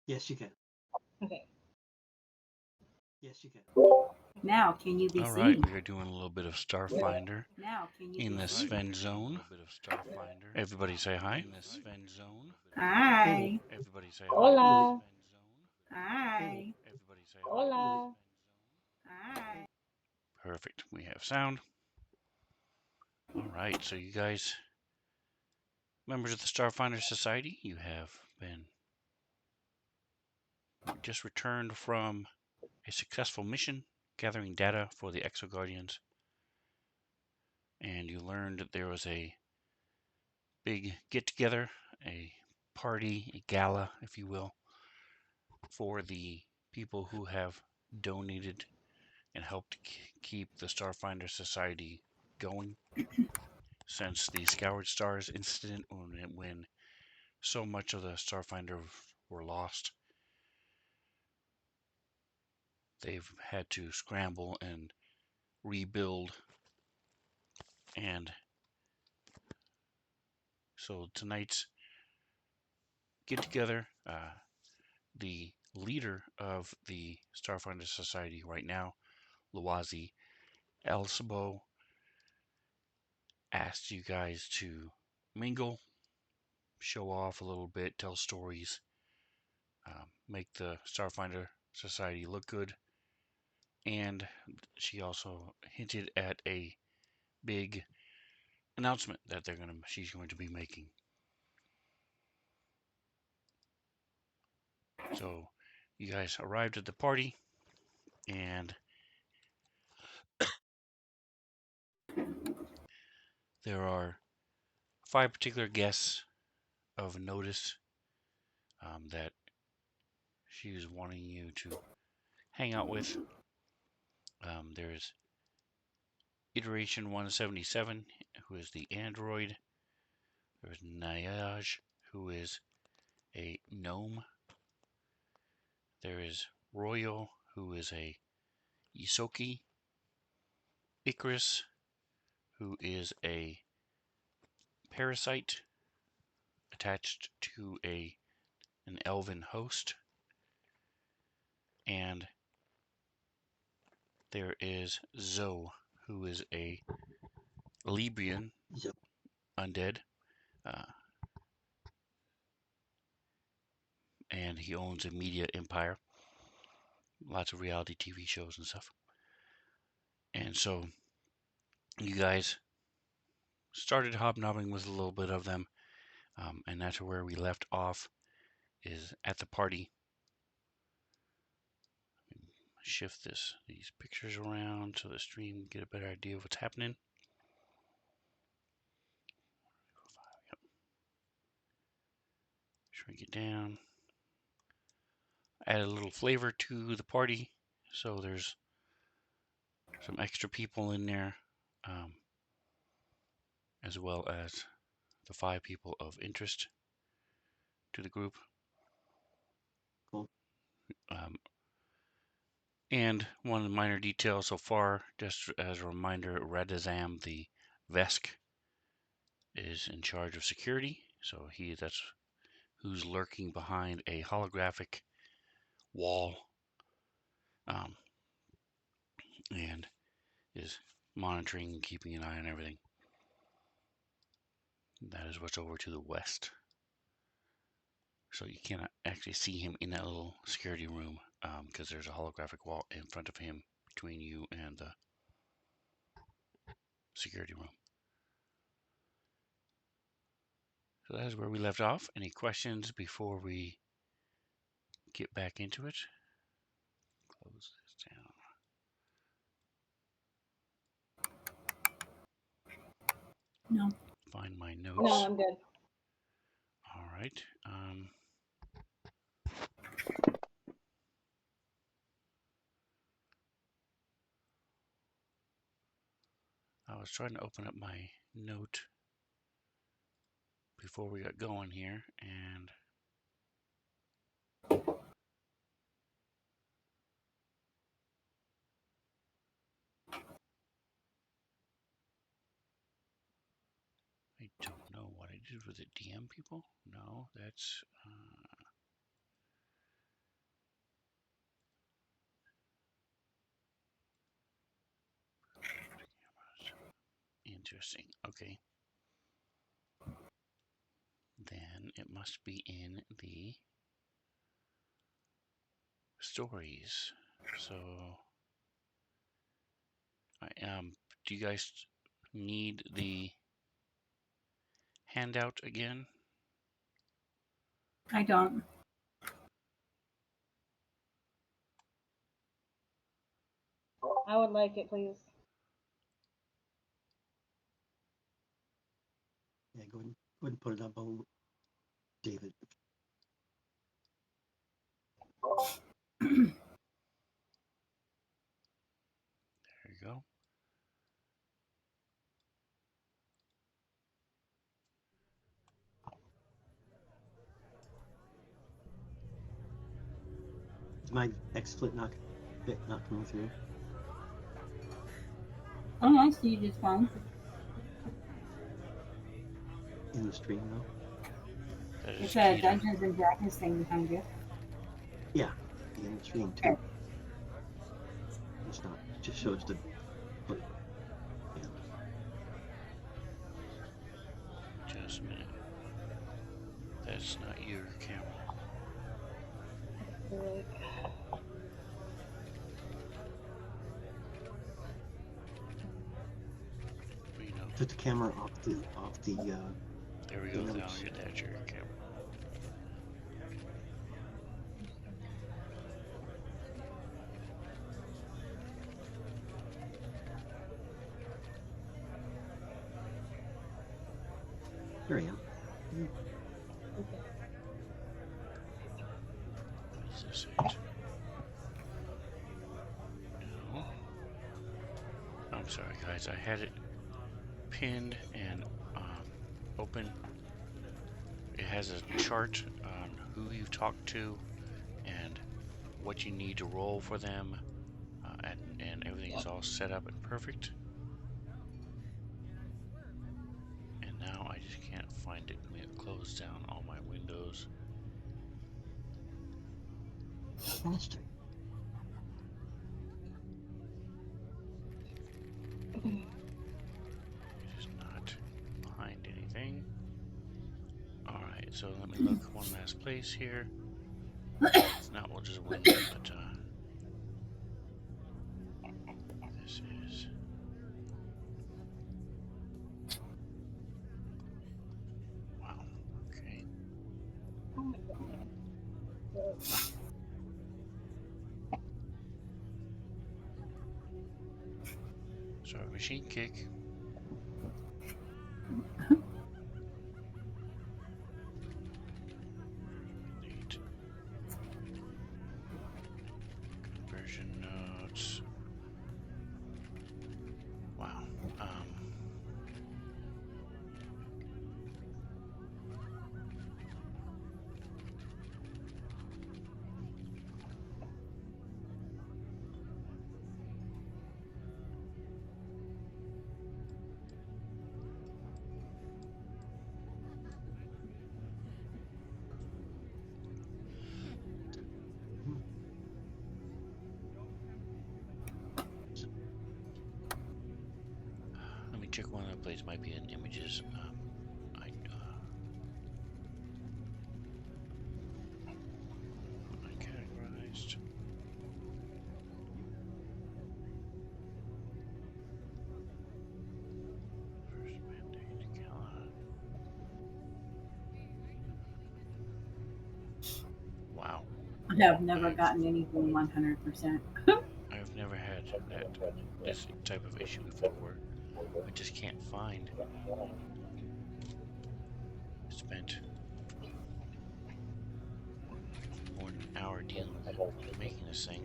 Yes, you can. Okay. Yes, you can. Now, can you be All right, seen? we are doing a little bit of Starfinder Now, can you in be the seen? Sven zone. Everybody say hi. Hi. Everybody say hi. Hola. Hello. Hi. Hello. Hola. Hi. Perfect. We have sound. All right, so you guys, members of the Starfinder Society, you have been just returned from a successful mission gathering data for the Exo Guardians, and you learned that there was a big get together, a party, a gala, if you will, for the people who have donated and helped keep the Starfinder Society going since the Scoured Stars incident when so much of the Starfinder were lost. They've had to scramble and rebuild, and so tonight's get together, the leader of the Starfinder Society right now, Luazi Elsabo, asked you guys to mingle, show off a little bit, tell stories, make the Starfinder Society look good, and she also hinted at a big announcement that she's going to be making. So you guys arrived at the party, and there are 5 particular guests of notice that she is wanting you to hang out with. There's Iteration 177, who is the android. There's Nayaj, who is a gnome. There is Royal, who is a Isoki. Icarus, who is a parasite attached to an elven host. And there is Zoe, who is a Librian So, undead. Uh, and he owns a media empire, lots of reality TV shows and stuff. And so you guys started hobnobbing with a little bit of them, and that's where we left off, is at the party. Shift these pictures around so the stream can get a better idea of what's happening. Yep. Shrink it down. Add a little flavor to the party, so there's some extra people in there, as well as the 5 people of interest to the group. cool. Um, and one minor detail so far, just as a reminder, Radazam the Vesk is in charge of security. So that's who's lurking behind a holographic wall, and is monitoring and keeping an eye on everything. That is what's over to the west. So you cannot actually see him in that little security room, because there's a holographic wall in front of him between you and the security room. So that is where we left off. Any questions before we get back into it? Close this down. No. Find my No, notes. I'm good. All right. I was trying to open up my note before we got going here, and I don't know what I did with it. DM people? No, that's Interesting. Okay. Then it must be in the stories. So, do you guys need the handout again? I don't. I would like it, please. Yeah, go ahead and put it up, David. There you go. Is my XSplit not coming through? Oh, I see you just fine. In the stream, though? That is It's a Keita. Dungeons and Dragons thing behind you. Yeah, in the stream, too. It's not. It just shows the foot. Yeah. Just a minute. That's not your camera. You know. Took the camera off the There we go. Now notes. that's your camera. There I am. What is this at? No. I'm sorry, guys. I had it pinned and open. It has a chart on who you've talked to and what you need to roll for them, and everything is all set up and perfect. And now I just can't find it. Let me close down all my windows. Faster. It is not behind anything. Alright, so let me look one last place here. If not, we'll just wing it, but this is... Wow, okay. Oh my goodness. Sorry, machine kick. Delete. Conversion notes. Wow. Let me check one other place. Might be in images. Uncategorized. First mandate, Gala. Wow. I have never gotten anything 100%. I've never had this type of issue before. I just can't find. Spent more than an hour dealing with it, making this thing.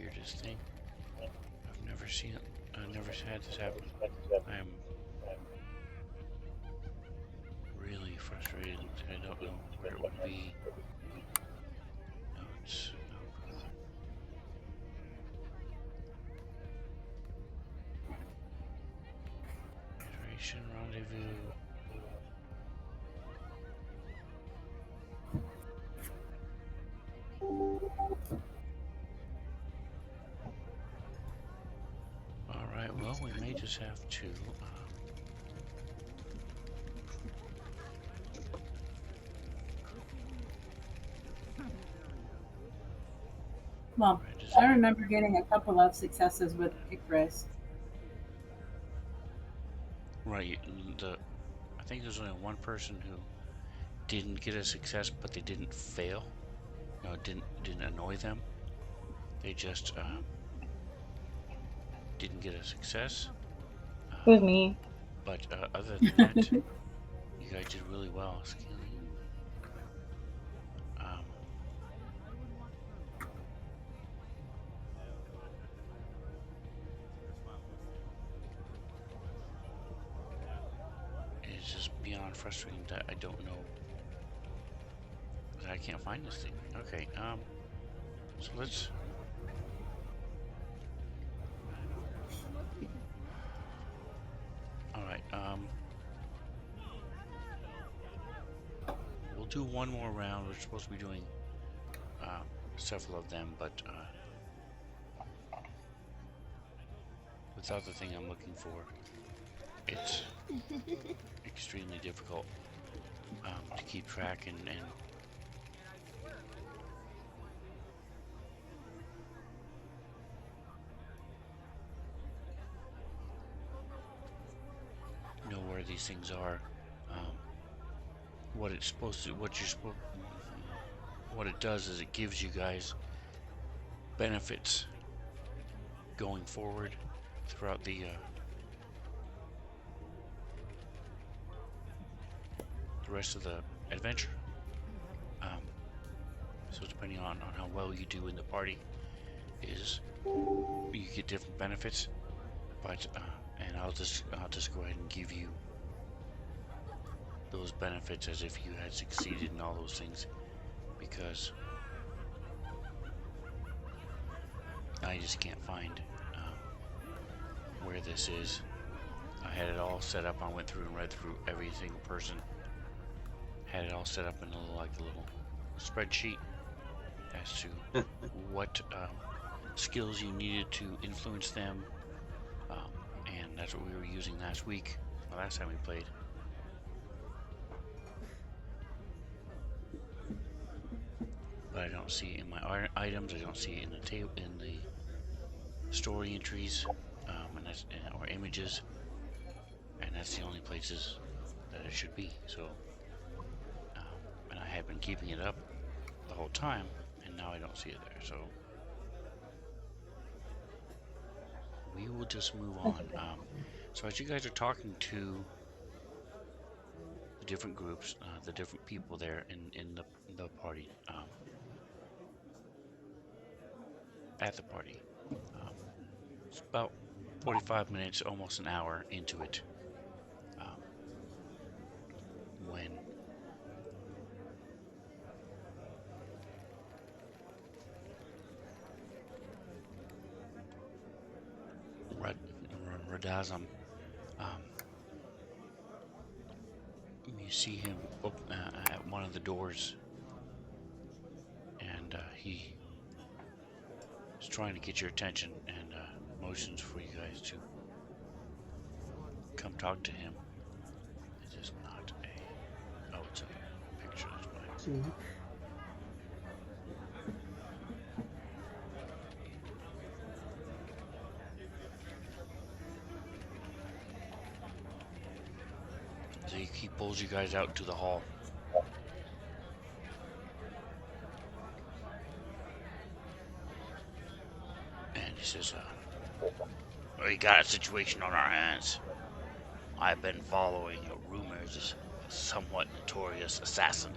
weirdest thing. I've never seen it. I've never had this happen. I'm really frustrated. I don't know where it would be. Notes. Nope. Iteration rendezvous. Alright, well, we may just have to. Well, I remember getting a couple of successes with Icarus. Right, I think there's only one person who didn't get a success, but they didn't fail. No, it didn't annoy them. They just didn't get a success. It was me. But other than that, you guys did really well. It's just beyond frustrating that I don't know that I can't find this thing. Okay, so let's. All right, we'll do one more round. We're supposed to be doing several of them, but without the thing I'm looking for, it's extremely difficult to keep track and know where these things are, what it's supposed to, what it does is it gives you guys benefits going forward throughout the rest of the adventure. So depending on how well you do in the party, you get different benefits. But and I'll just go ahead and give you those benefits as if you had succeeded in all those things, because I just can't find where this is. I had it all set up. I went through and read through every single person. Had it all set up in a little spreadsheet as to what skills you needed to influence them, and that's what we were using last week, the last time we played. But I don't see it in my items. I don't see it in the table, in the story entries, or images, and that's the only places that it should be. So, and I have been keeping it up the whole time, and now I don't see it there. So we will just move on. So as you guys are talking to the different groups, the different people there in the party, at the party, it's about 45 minutes, almost an hour into it, when Radazam, you see him at one of the doors, and he is trying to get your attention and motions for you guys to come talk to him. It is not a... Oh, it's a picture, that's why. So he pulls you guys out into the hall. And he says, we got a situation on our hands. I've been following rumors of a somewhat notorious assassin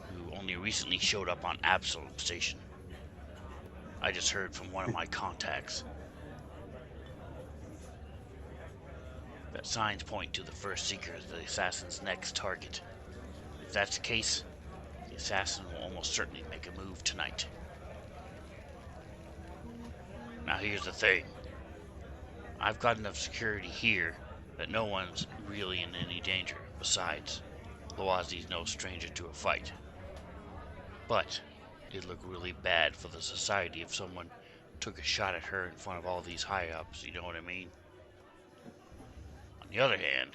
who only recently showed up on Absalom Station. I just heard from one of my contacts that signs point to the first seeker as the assassin's next target. If that's the case, the assassin will almost certainly make a move tonight. Now here's the thing. I've got enough security here that no one's really in any danger. Besides, Loazi's no stranger to a fight. But it'd look really bad for the society if someone took a shot at her in front of all these high-ups, you know what I mean? On the other hand,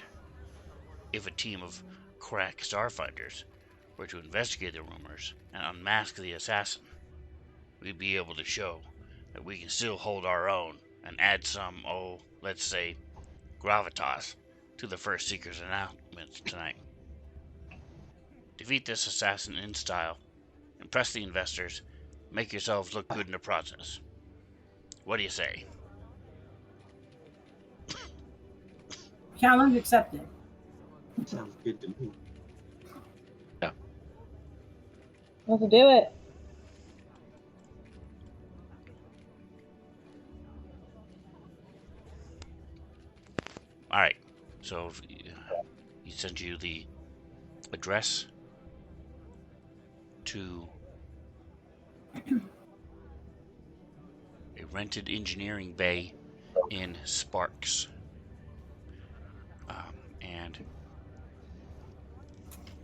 if a team of crack starfighters were to investigate the rumors and unmask the assassin, we'd be able to show that we can still hold our own and add some, let's say, gravitas to the first Seeker's announcement tonight. Defeat this assassin in style, impress the investors, make yourselves look good in the process. What do you say? Challenge accepted. Sounds good to me. Let's do it. All right. So he sent you the address to a rented engineering bay in Sparks. And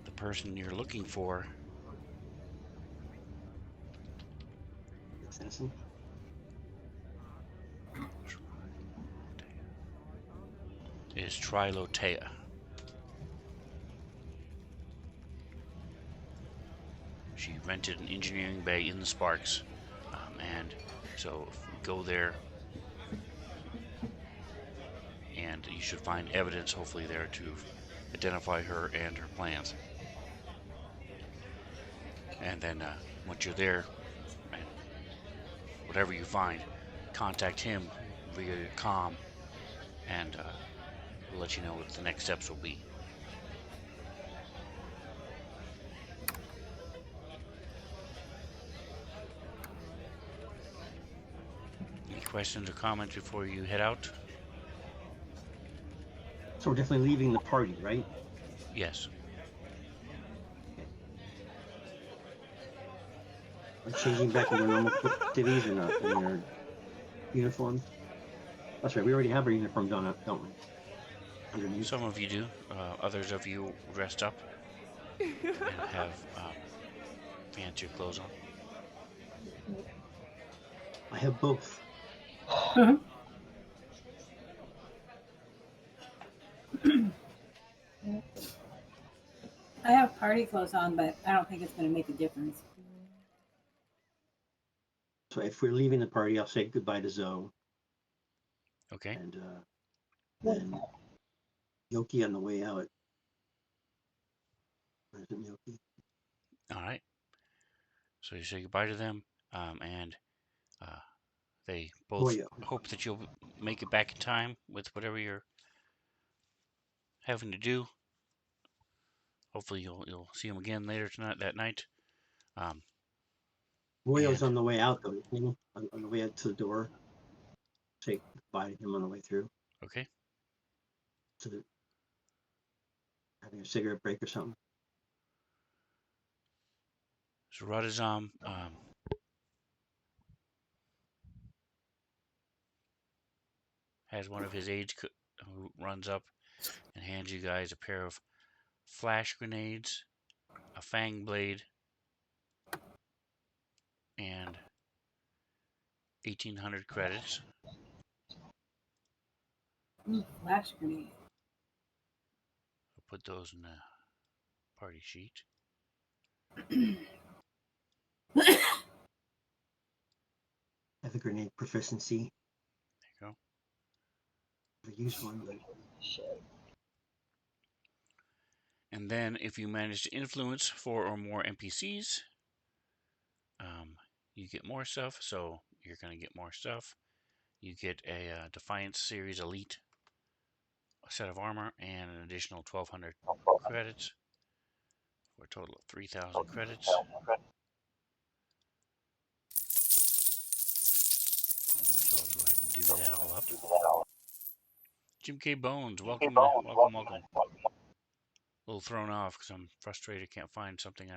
the person you're looking for Assassin. is Trilotea. She rented an engineering bay in the Sparks, and so if we go there, and you should find evidence, hopefully, there to identify her and her plans. And then once you're there, and whatever you find, contact him via your comm, and we'll let you know what the next steps will be. Any questions or comments before you head out? So we're definitely leaving the party, right? Yes. We're changing back into normal activities or not in their uniforms. That's right. We already have our uniforms on, don't we? Underneath. Some of you do. Others of you dressed up and have fancier clothes on. I have both. I have party clothes on, but I don't think it's going to make a difference. So if we're leaving the party, I'll say goodbye to Zoe. Okay. And then Yoki on the way out. Where is it, Yoki? All right. So you say goodbye to them, and they both hope that you'll make it back in time with whatever you're having to do. Hopefully you'll see them again later tonight, that night. Royo's on the way out, though, isn't he? On the way out to the door. Say goodbye to him on the way through. Okay. So having a cigarette break or something. So Radazam has one of his aides who runs up and hands you guys a pair of flash grenades, a fang blade, and 1,800 credits. Flash grenade. I'll put those in the party sheet. Have a grenade proficiency. There you go. I've used one, but And then if you manage to influence 4 or more NPCs, you get more stuff. So you're going to get more stuff. You get a Defiance Series Elite set of armor and an additional 1,200 credits for a total of 3,000 credits. Jim K. Bones, welcome. A little thrown off because I'm frustrated. Can't find something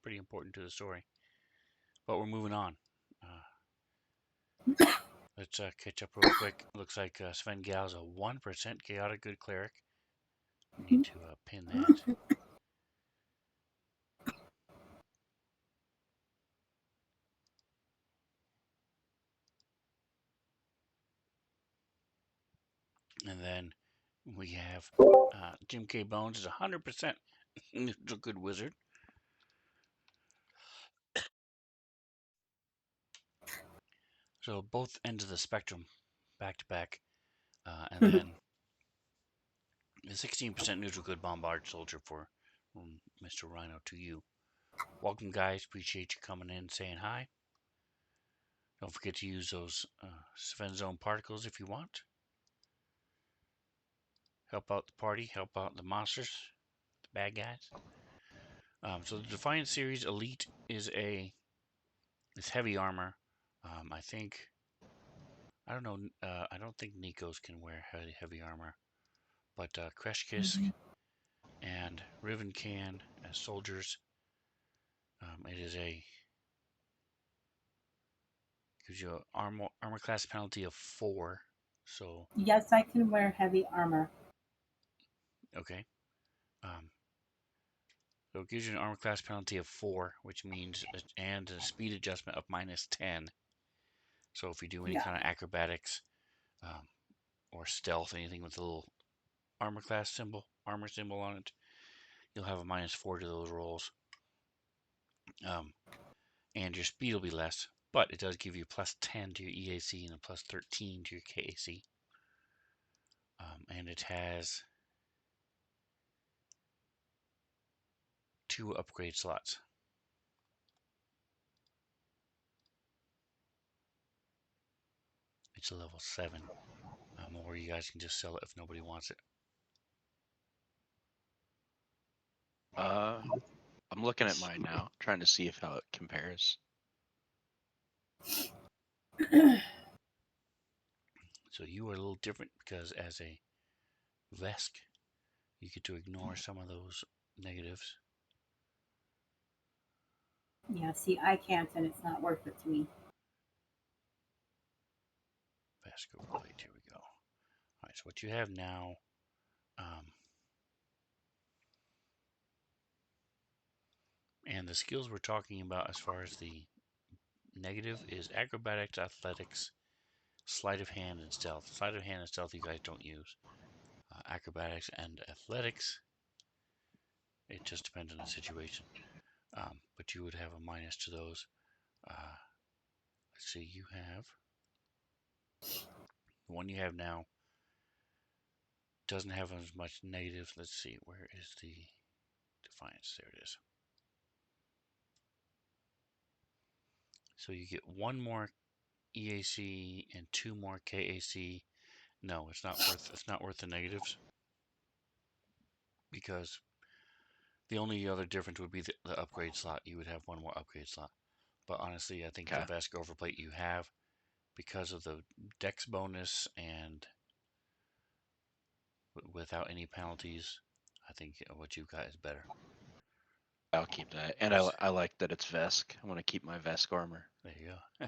pretty important to the story. But we're moving on. Let's catch up real quick. Looks like Sven Gal's a 1% chaotic good cleric. We need to pin that. And then we have Jim K. Bones is 100% neutral good wizard. So both ends of the spectrum, back to back. And then the 16% neutral good bombard soldier for Mr. Rhino to you. Welcome, guys. Appreciate you coming in, saying hi. Don't forget to use those Sven Zone particles if you want. Help out the party, help out the monsters, the bad guys. So the Defiant Series Elite is heavy armor. I don't know. I don't think Nikos can wear heavy armor, but Kreshkisk and Riven can as soldiers. It is gives you an armor class penalty of 4. So Yes, I can wear heavy armor. okay. So it gives you an armor class penalty of 4, which means and a speed adjustment of -10. So if you do any kind of acrobatics or stealth, anything with a little armor symbol on it, you'll have a -4 to those rolls. And your speed will be less, but it does give you +10 to your EAC and a +13 to your KAC. And it has 2 upgrade slots. It's a level 7, or you guys can just sell it if nobody wants it. I'm looking at mine now, trying to see how it compares. So you are a little different because as a Vesk, you get to ignore some of those negatives. Yeah, see, I can't, and it's not worth it to me. Vesk overplate, here we go. All right, so what you have now, and the skills we're talking about as far as the negative is acrobatics, athletics, sleight of hand, and stealth. Sleight of hand and stealth you guys don't use. Acrobatics and athletics, it just depends on the situation. But you would have a minus to those. Let's see, you have the one you have now doesn't have as much negative. Let's see, where is the defiance? There it is. So you get 1 more EAC and 2 more KAC. No, it's not worth the negatives, because the only other difference would be the upgrade slot. You would have 1 more upgrade slot. But honestly, I think the Vesk overplate you have, because of the dex bonus and without any penalties, I think what you've got is better. I'll keep that, and I like that it's Vesk. I want to keep my Vesk armor. There you go.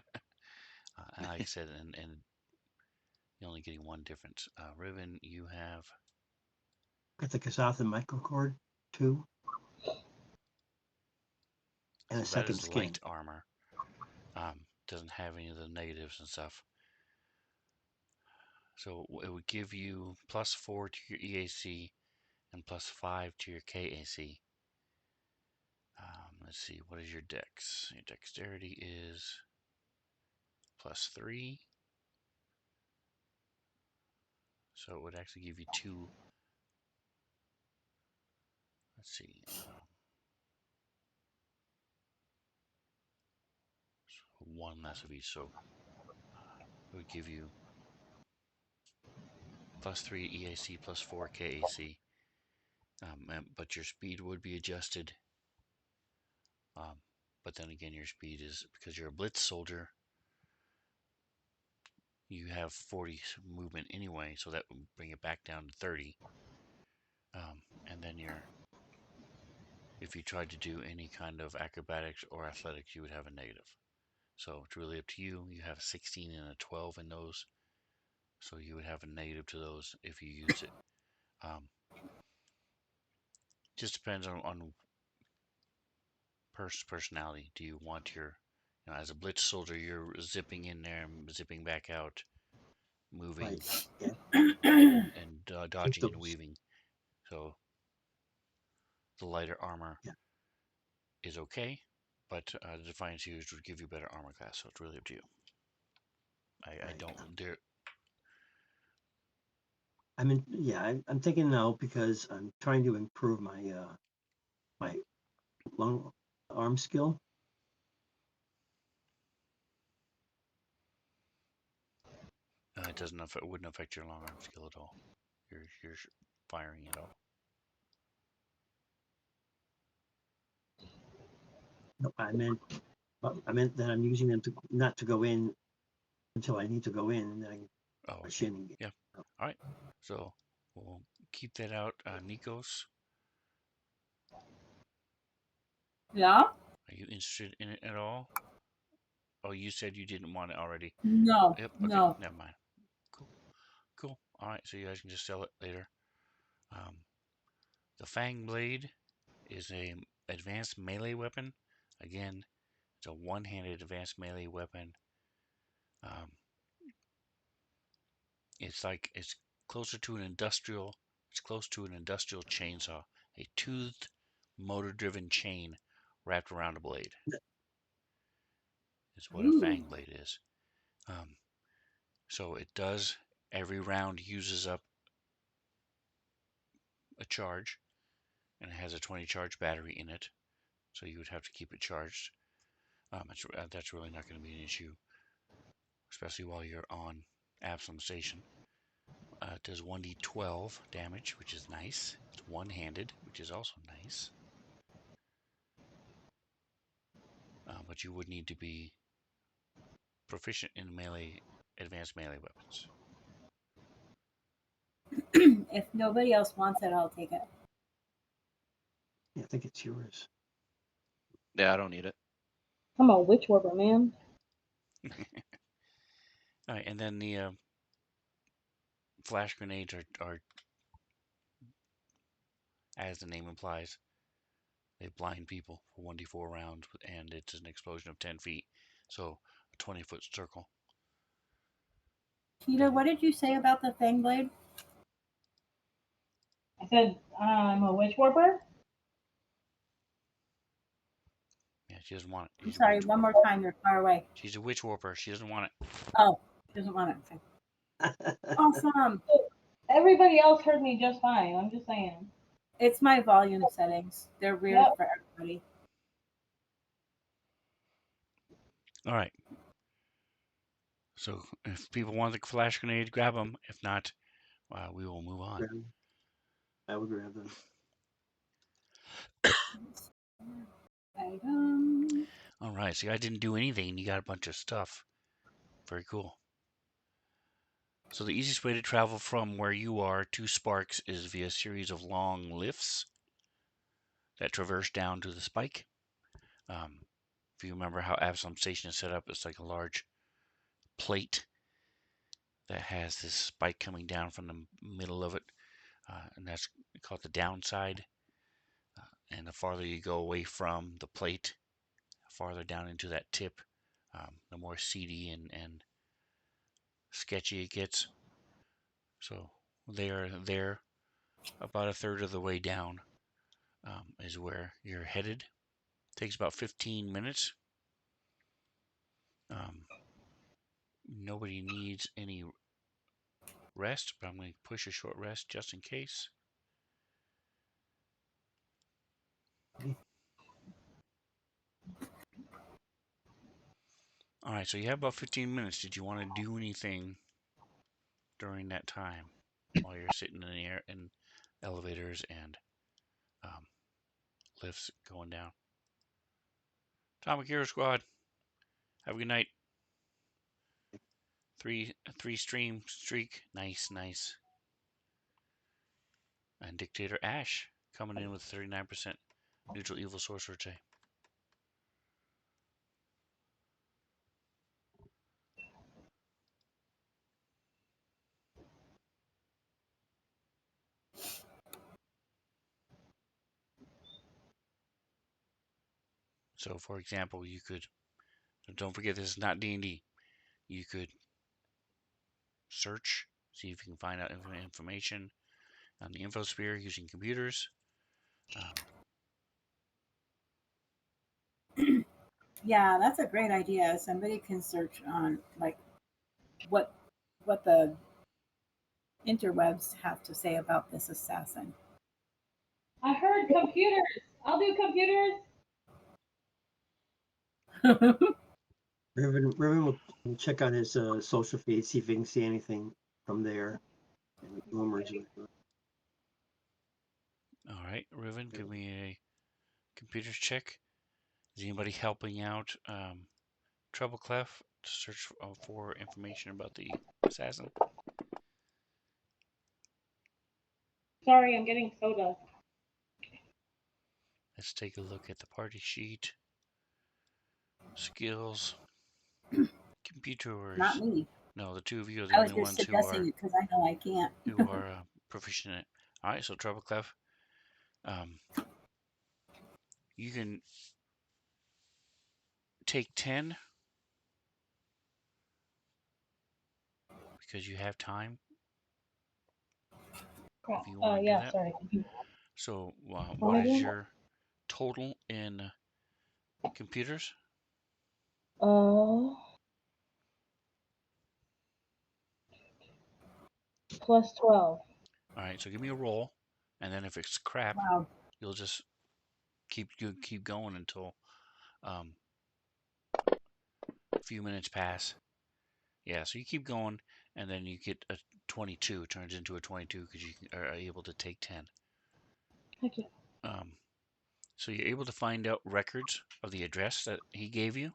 And like I said, and you're only getting 1 difference. Riven, you have got the Kasatha microcord too, and so a second that is skin. light armor. Doesn't have any of the negatives and stuff. So it would give you +4 to your EAC and +5 to your KAC. Let's see, what is your dex? Your dexterity is +3. So it would actually give you 2. Let's see. So 1 less of each. So it would give you +3 EAC, +4 KAC. But your speed would be adjusted. But then again, your speed is, because you're a blitz soldier, you have 40 movement anyway, so that would bring it back down to 30. And then if you tried to do any kind of acrobatics or athletics, you would have a negative. So it's really up to you. You have a 16 and a 12 in those, so you would have a negative to those if you use it. Just depends on personality. Do you want your, as a blitz soldier, you're zipping in there and zipping back out, moving Right. Yeah. and I think dodging and those. weaving. So the lighter armor Yeah. is okay, but the Defiance used would give you better armor class. So it's really up to you. I Right. don't there. I'm thinking no because I'm trying to improve my long arm skill. It doesn't affect, it wouldn't affect your long arm skill at all. You're firing it all. No, I meant that I'm using them to not to go in until I need to go in, and then I can Oh, push okay. in and get. Yeah. All right. So we'll keep that out. Nikos, Yeah? are you interested in it at all? Oh, you said you didn't want it already. No, Yep. Okay. no. Never mind. Cool. Cool. All right. So you guys can just sell it later. The Fang Blade is a advanced melee weapon. Again, it's a one-handed advanced melee weapon. Um, it's closer to an industrial. It's close to an industrial chainsaw, a toothed, motor-driven chain wrapped around a blade. Is what a Ooh. Fang Blade is. Um, so it does. Every round uses up a charge, and it has a 20 charge battery in it. So you would have to keep it charged. That's really not going to be an issue, especially while you're on Absalom Station. It does 1d12 damage, which is nice. It's one-handed, which is also nice. But you would need to be proficient in melee, advanced melee weapons. If nobody else wants it, I'll take it. Yeah, I think it's yours. Yeah, I don't need it. I'm a witch warper, man. All right, and then the flash grenades are, as the name implies, they blind people for 1d4 rounds, and it's an explosion of 10 feet, so a 20-foot circle. Tita, what did you say about the Fang Blade? I said I'm a witch warper. Yeah, she doesn't want it. I'm She's a sorry, witch one more warper. time. You're far away. She's a witch warper. She doesn't want it. Oh, she doesn't want it. Okay. Awesome. Everybody else heard me just fine. I'm just saying. It's my volume settings. They're weird Yep. for everybody. All right. So if people want the flash grenade, grab them. If not, we will move on. I would grab them. Item. All right. So I didn't do anything. You got a bunch of stuff. Very cool. So the easiest way to travel from where you are to Sparks is via a series of long lifts that traverse down to the spike. If you remember how Absalom Station is set up, it's like a large plate that has this spike coming down from the middle of it, and that's called the downside. And the farther you go away from the plate, farther down into that tip, the more seedy and sketchy it gets. So there, about a third of the way down, is where you're headed. Takes about 15 minutes. Nobody needs any rest, but I'm going to push a short rest just in case. All right, so you have about 15 minutes. Did you want to do anything during that time while you're sitting in the air in elevators and um, lifts going down? Atomic Hero Squad, have a good night. three stream streak. Nice. And Dictator Ash coming in with 39% neutral evil sorcerer today. So, for example, you could, don't forget this is not D&D. You could search, see if you can find out information on the infosphere using computers. Yeah, that's a great idea. Somebody can search on like what the interwebs have to say about this assassin. I heard computers. I'll do computers. Riven will check on his social feed, see if he can see anything from there. Any rumors. All right, Riven, give me a computers check. Is anybody helping out Treble Clef to search for information about the assassin? Sorry, I'm getting soda. Let's take a look at the party sheet. Skills. Computers. Not me. No, the two of you are the I was only just ones who are suggesting it because I know I can't. proficient in it. All right, so Treble Clef. You can take 10 because you have time. Crap. If you want to do Yeah, that. sorry. So, what is your total in computers? Plus 12. All right, so give me a roll, and then if it's crap, Wow. you'll just keep going until a few minutes pass. Yeah, so you keep going, and then you get a 22. It turns into a 22 because you are able to take 10. Thank you. So you're able to find out records of the address that he gave you.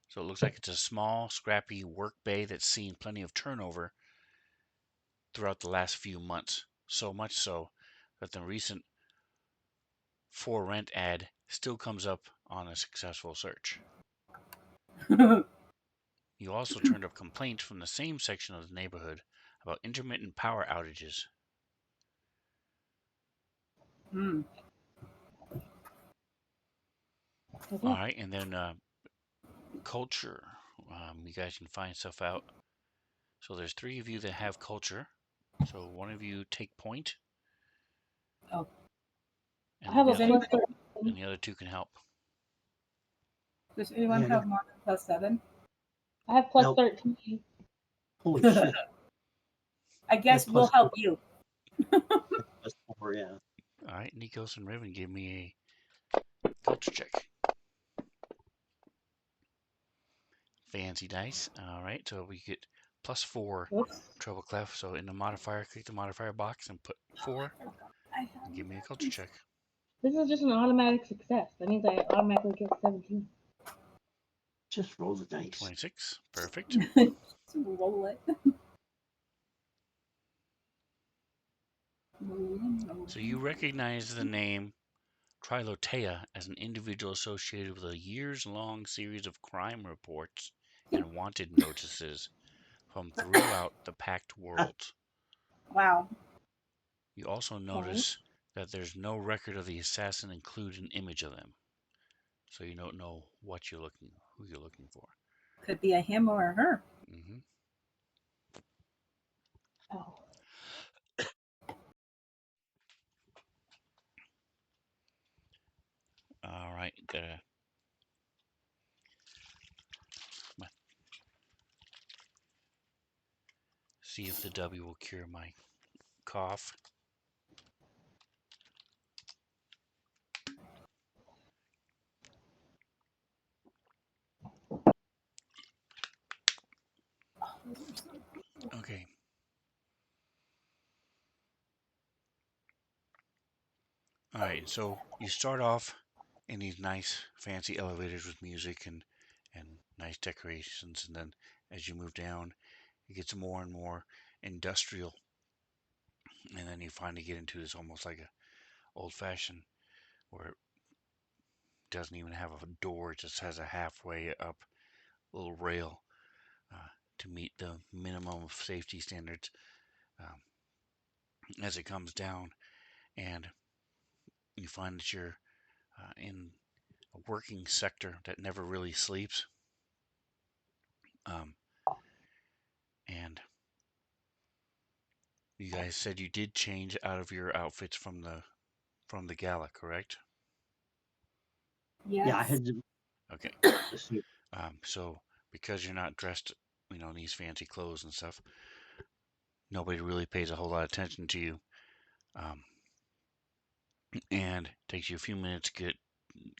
So it looks like it's a small, scrappy work bay that's seen plenty of turnover throughout the last few months. So much so that the recent for rent ad still comes up on a successful search. You also turned up complaints from the same section of the neighborhood about intermittent power outages. Hmm. Okay. All right, and then culture. You guys can find stuff out. So there's 3 of you that have culture. So one of you take point. Oh. And I have a the other, plus 13. and the other 2 can help. Does anyone Yeah, have more than plus 7? I have plus Nope. 13. Holy shit. I guess plus we'll help 4. you. Plus 4, yeah. All right, Nikos and Riven, give me a culture check. Fancy dice. All right, so we get plus 4 Whoops. treble clef. So in the modifier, click the modifier box and put 4 and give me a culture check. This is just an automatic success. That means I automatically get 17. Just roll the dice. 26. Perfect. Roll it. So you recognize the name Trilotea as an individual associated with a years-long series of crime reports and wanted notices from throughout the Pact world. Wow. You also notice that there's no record of the assassin include an image of them. So you don't know who you're looking for. Could be a him or a her. Mm-hmm. Oh. All right. See if the W will cure my cough. Okay. All right. So you start off in these nice, fancy elevators with music and nice decorations, and then as you move down, it gets more and more industrial, and then you finally get into this almost like a old-fashioned, where it doesn't even have a door; it just has a halfway up little rail to meet the minimum of safety standards um, as it comes down, and you find that you're in a working sector that never really sleeps. Um, and you guys said you did change out of your outfits from the gala, correct? Yes. Yeah, I had to Okay. see. So because you're not dressed, in these fancy clothes and stuff, nobody really pays a whole lot of attention to you. Um, and it takes you a few minutes to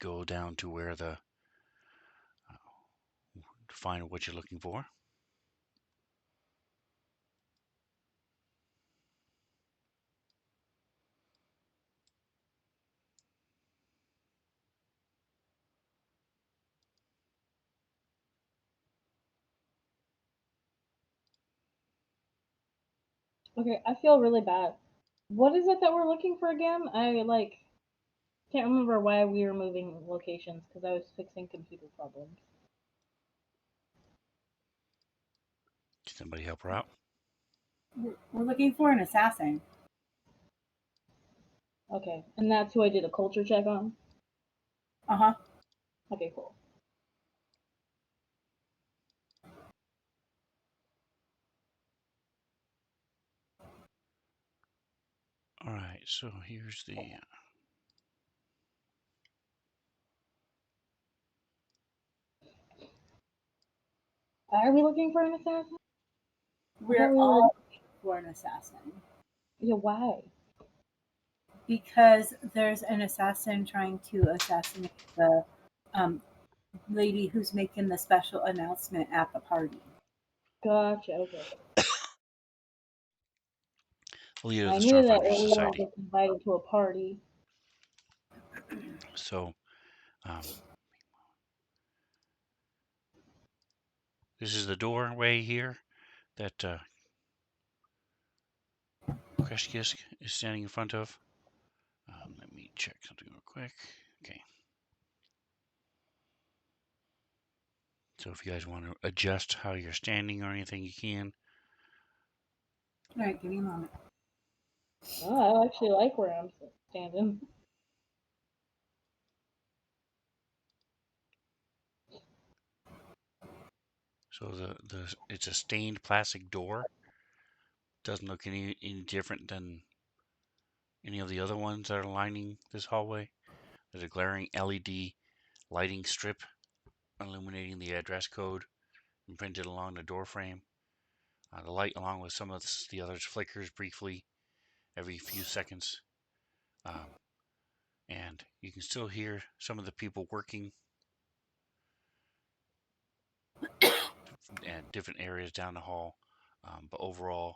go down to where to find what you're looking for. Okay, I feel really bad. What is it that we're looking for again? I can't remember why we were moving locations because I was fixing computer problems. Can somebody help her out? We're looking for an assassin. Okay, and that's who I did a culture check on? Uh-huh. Okay, cool. All right, so here's the. Are we looking for an assassin? We're we were- all looking for an assassin. Yeah, why? Because there's an assassin trying to assassinate the lady who's making the special announcement at the party. Gotcha, okay. Leader of I the knew that Starfinder we were Society. just invited to a party. So, this is the doorway here that Kreshkisk is standing in front of. Let me check something real quick. Okay. So if you guys want to adjust how you're standing or anything, you can. All right, give me a moment. Oh, I actually like where I'm standing. So it's a stained plastic door. Doesn't look any different than any of the other ones that are lining this hallway. There's a glaring LED lighting strip illuminating the address code imprinted along the door frame. The light, along with some of the others, flickers briefly every few seconds. And you can still hear some of the people working at different areas down the hall. But overall,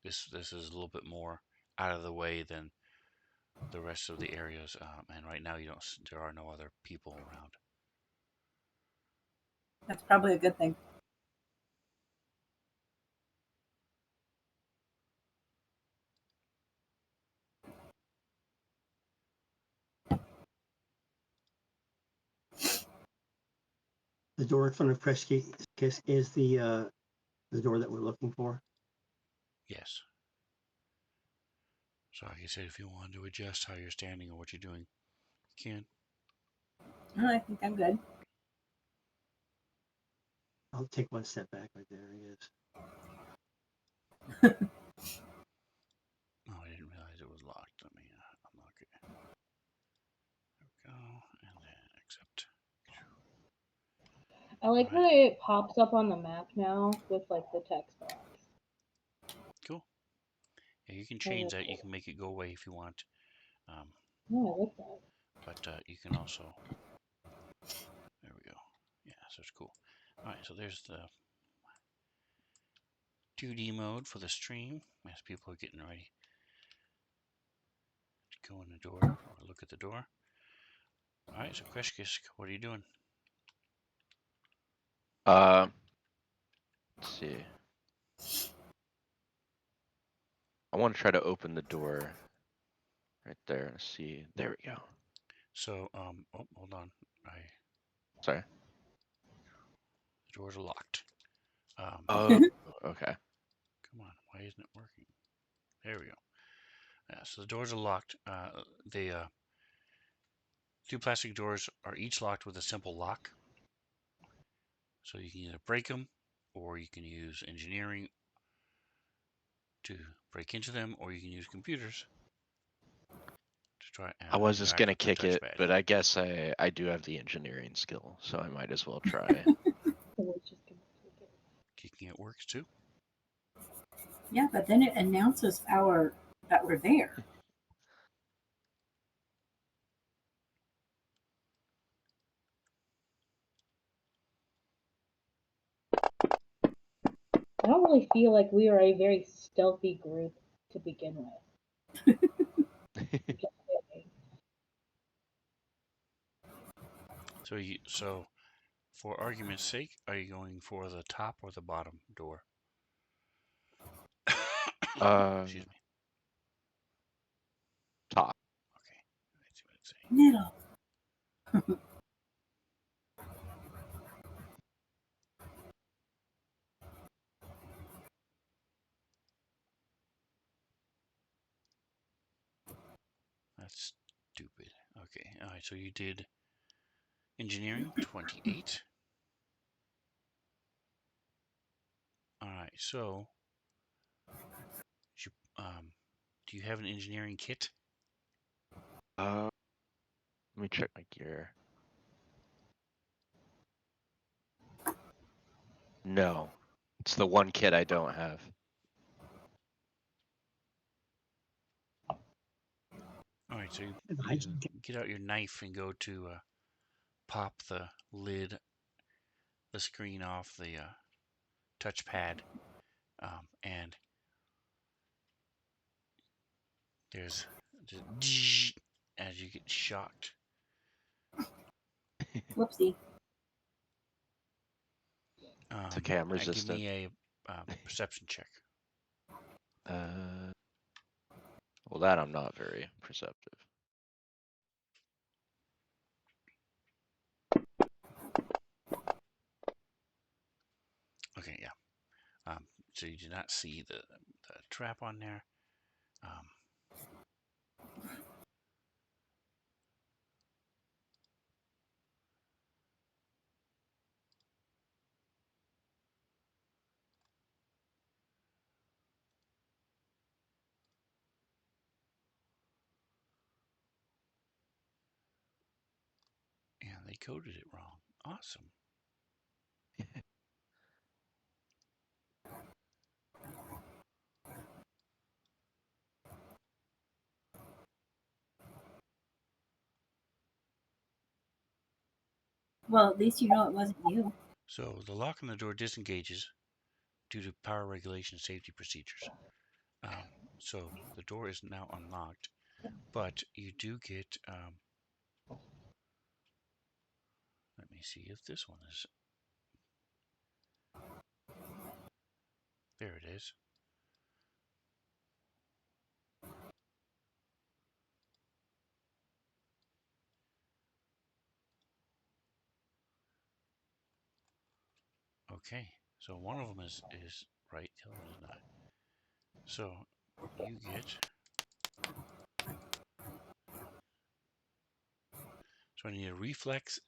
this is a little bit more out of the way than the rest of the areas. And right now, there are no other people around. That's probably a good thing. The door in front of Kreshkisk is the door that we're looking for. Yes. So like I said, if you want to adjust how you're standing or what you're doing, you can. Oh, I think I'm good. I'll take one step back. Right there he is. Oh, I didn't realize it was locked. Let me unlock it. There we go. And then accept. I like All right. that it pops up on the map now with the text box. Cool. Yeah, you can change that. You can make it go away if you want. No, I like that. But you can also. There we go. Yeah, so it's cool. All right, so there's the 2D mode for the stream as people are getting ready to go in the door or look at the door. All right, so Kreshkisk, what are you doing? Let's see. I want to try to open the door right there and see. There we go. So, oh, hold on. Sorry. The doors are locked. Oh, okay. Come on, why isn't it working? There we go. Yeah, so the doors are locked. The two plastic doors are each locked with a simple lock. So you can either break them, or you can use engineering to break into them, or you can use computers to try. I was just gonna interact with the kick it, touchpad. but I guess I do have the engineering skill, so I might as well try. We're just gonna take it. Kicking it works too. Yeah, but then it announces that we're there. I don't really feel like we are a very stealthy group to begin with. Just saying. So for argument's sake, are you going for the top or the bottom door? Excuse me. Top. Okay, let's see what it's saying. Middle. That's stupid. Okay, all right. So you did engineering 28. All right. So, you, do you have an engineering kit? Let me check my gear. No, it's the one kit I don't have. All right. So you Hygiene get out your knife and go to pop the lid, the screen off the touchpad, and there's just as you get shocked. Whoopsie. It's okay, I'm Give resistant. me a perception check. Well, that I'm not very perceptive. Okay, yeah. So you do not see the trap on there. And they coded it wrong. Awesome. Well, at least you know it wasn't you. So the lock on the door disengages due to power regulation safety procedures. So the door is now unlocked, but you do get. Let me see if this one is. There it is. Okay, so one of them is right, the other one is not. So you get. So I need a reflex,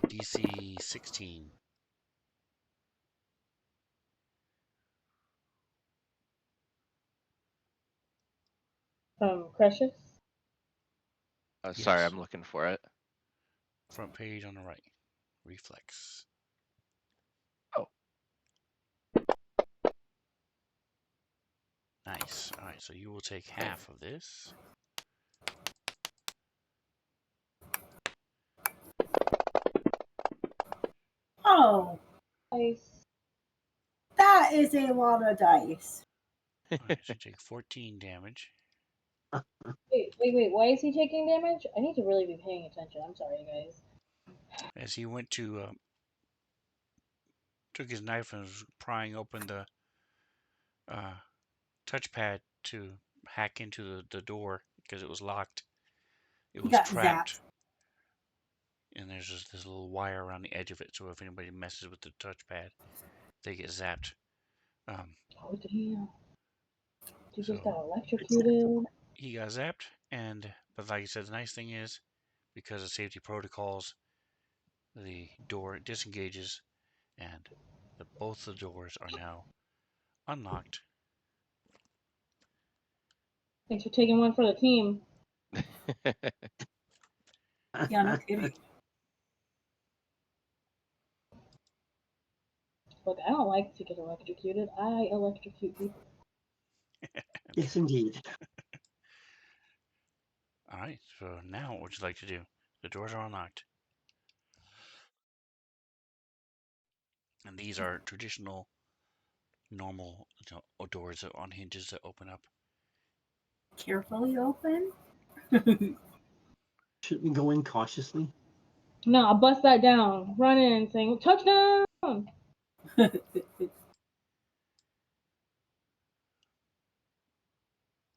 DC 16. Precious. Sorry, Yes, I'm looking for it. front page on the right. Reflex. Oh. Nice. All right, so you will take half of this. Oh, Nice. that is a lot of dice. All right, so you take 14 damage. Wait. Why is he taking damage? I need to really be paying attention. I'm sorry, guys. As he went to took his knife and was prying open the touchpad to hack into the door because it was locked. It He was got trapped, zapped. and there's just this little wire around the edge of it. So if anybody messes with the touchpad, they get zapped. Oh damn! You just got So electrocuted. he got zapped, but like I said, the nice thing is because of safety protocols, the door disengages, and both the doors are now unlocked. Thanks for taking one for the team. Yeah, no kidding. Look, I don't like to get electrocuted. I electrocute people. Yes, indeed. All right, so now what would you like to do? The doors are unlocked. And these are traditional, normal doors on hinges that open up. Carefully open. Should we go in cautiously? No, I'll bust that down. Run in saying, touchdown! All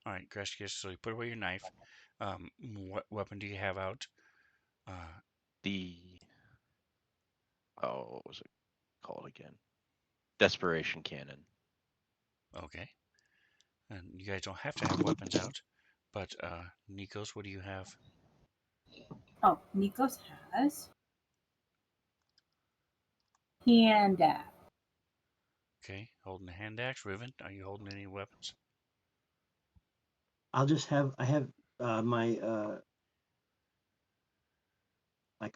right, Greshkiss, so you put away your knife. What weapon do you have out? The what was it called again? Desperation cannon. Okay. And you guys don't have to have weapons out, but Nikos, what do you have? Oh, Nikos has hand axe. Okay, holding a hand axe. Riven, are you holding any weapons? I have my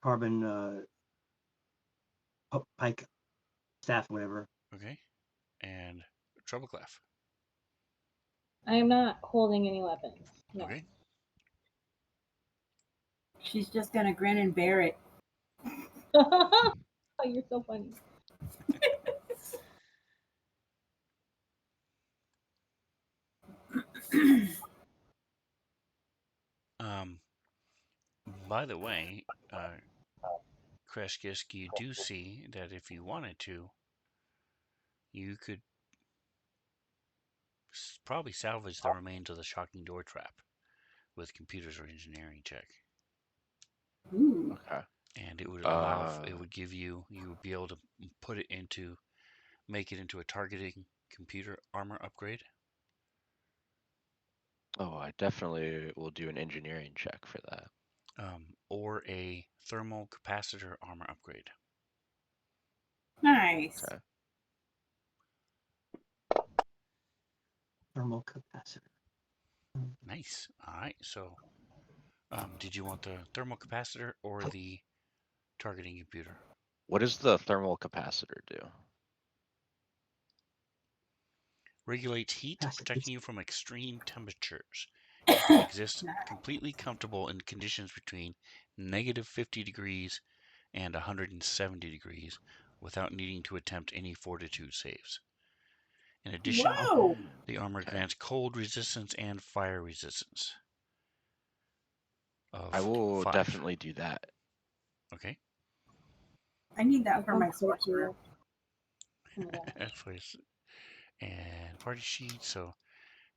carbon pike staff, whatever. Okay, and Trouble Clef. I am not holding any weapons. No. Okay. She's just gonna grin and bear it. Oh, you're so funny. By the way, Kreshkisk, you do see that if you wanted to, you could probably salvage the remains of the shocking door trap with computers or engineering check. Ooh. Okay. And it would it would give you would be able to make it into a targeting computer armor upgrade. Oh, I definitely will do an engineering check for that. Or a thermal capacitor armor upgrade. Nice. Okay. Thermal capacitor. Nice. All right. So, did you want the thermal capacitor or the targeting computer? What does the thermal capacitor do? Regulates heat, Yes, protecting you from extreme temperatures. You can exist completely comfortable in conditions between negative 50 degrees and 170 degrees without needing to attempt any fortitude saves. In addition, Whoa! the armor Okay. grants cold resistance and fire resistance I of will 5. definitely do that. Okay. I need that That for my sounds so sorcerer. cool. Oh my gosh. Please. And party sheet. So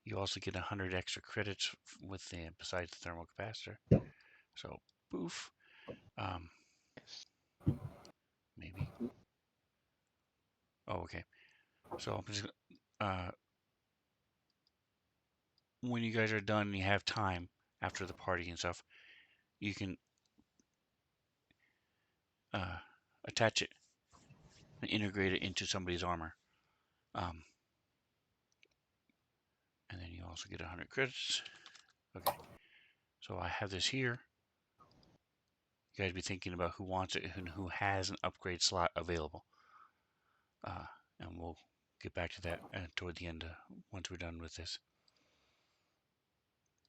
you also get 100 extra credits with the besides the thermal capacitor. So poof. Yes. Maybe. Oh, okay. So I'm just when you guys are done and you have time after the party and stuff, you can attach it and integrate it into somebody's armor. And then you also get 100 credits. Okay. So I have this here. You guys be thinking about who wants it and who has an upgrade slot available. And we'll get back to that toward the end once we're done with this.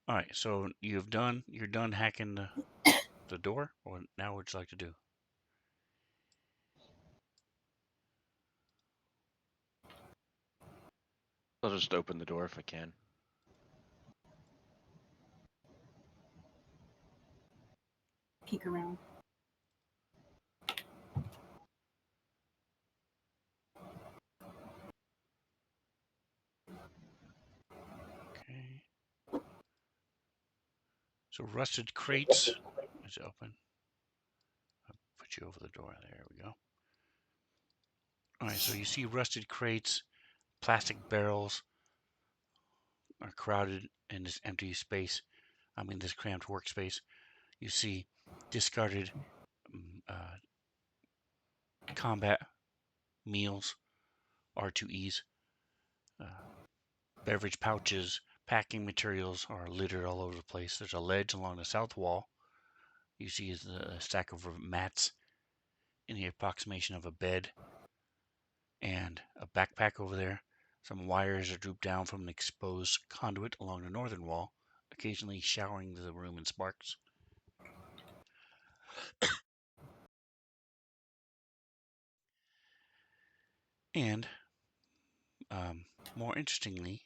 All right, so you're done hacking the door, or now what would you like to do? I'll just open the door if I can. Peek around. So rusted crates is open. I'll put you over the door. There we go. All right, so you see rusted crates, plastic barrels are crowded in this empty space. I mean, this cramped workspace. You see discarded combat meals, R2Es, beverage pouches, packing materials are littered all over the place. There's a ledge along the south wall. You see a stack of mats in the approximation of a bed and a backpack over there. Some wires are drooped down from an exposed conduit along the northern wall, occasionally showering the room in sparks. And more interestingly,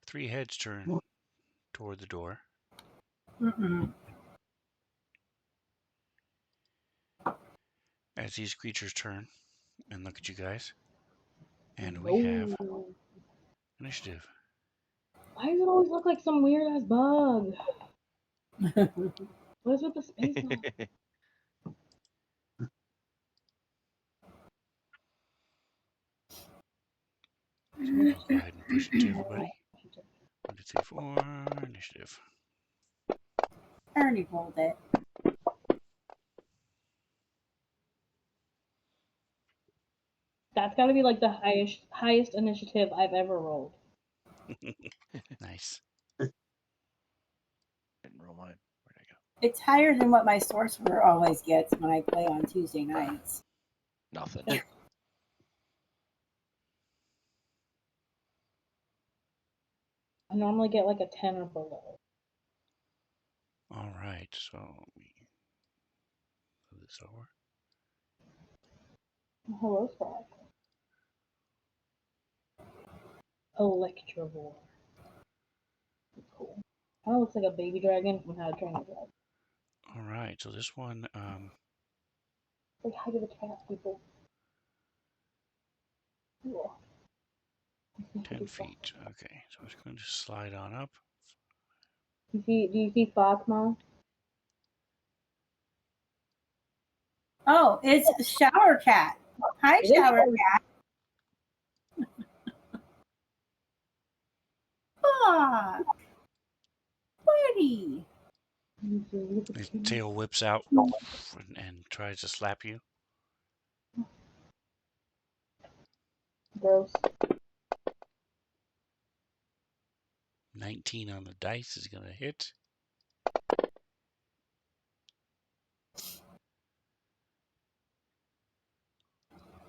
3 heads turn toward the door. As these creatures turn and look at you guys. And we have initiative. Why does it always look like some weird ass bug? What is with the space now? So let's go ahead and push it to everybody. 1, 2, 3, 4, initiative. Ernie rolled it. That's got to be like the highest initiative I've ever rolled. Nice. Didn't roll mine. Where'd I go? It's higher than what my sorcerer always gets when I play on Tuesday nights. Nothing. I normally get like a 10 or below. All right, so let me move this over. Hello, Frog. Electrovore. Cool. Kind of looks like a baby dragon from How to Train Your Dragon. All right, so this one, Like, how do the cats people? Cool. 10 feet. Okay, so it's going to slide on up. Do you see Fox, Mom? Oh, it's Shower Cat. Hi, It is Shower Shower Cat. Ah, buddy. His tail whips out and tries to slap you. Gross. 19 on the dice is going to hit.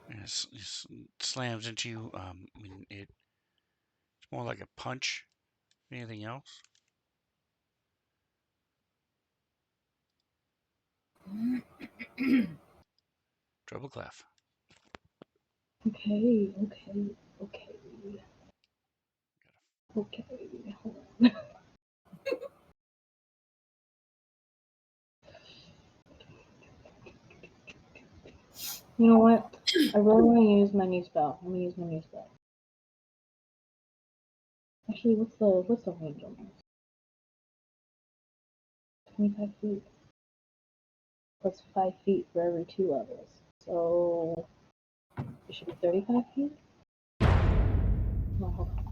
And it slams into you. I mean, it's more like a punch. Anything else? Treble clef. Okay. Hold on. You know what? I really want to use my new spell. I'm gonna use my new spell. Actually, what's the range on this? 25 feet. Plus 5 feet for every 2 levels. So it should be 35 feet? No, hold on.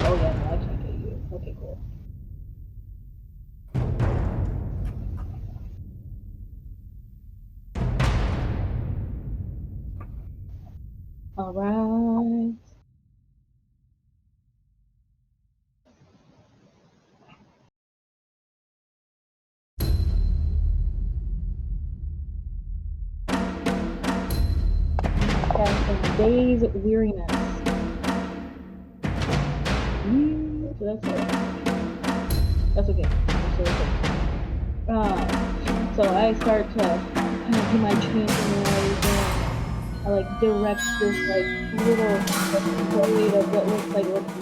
Oh yeah, no, I can't get you. Okay, cool. Alright. Casting Days Weariness. So that's it. That's okay. So I start to kind of do my chanting and everything. I like direct this like little blade of what looks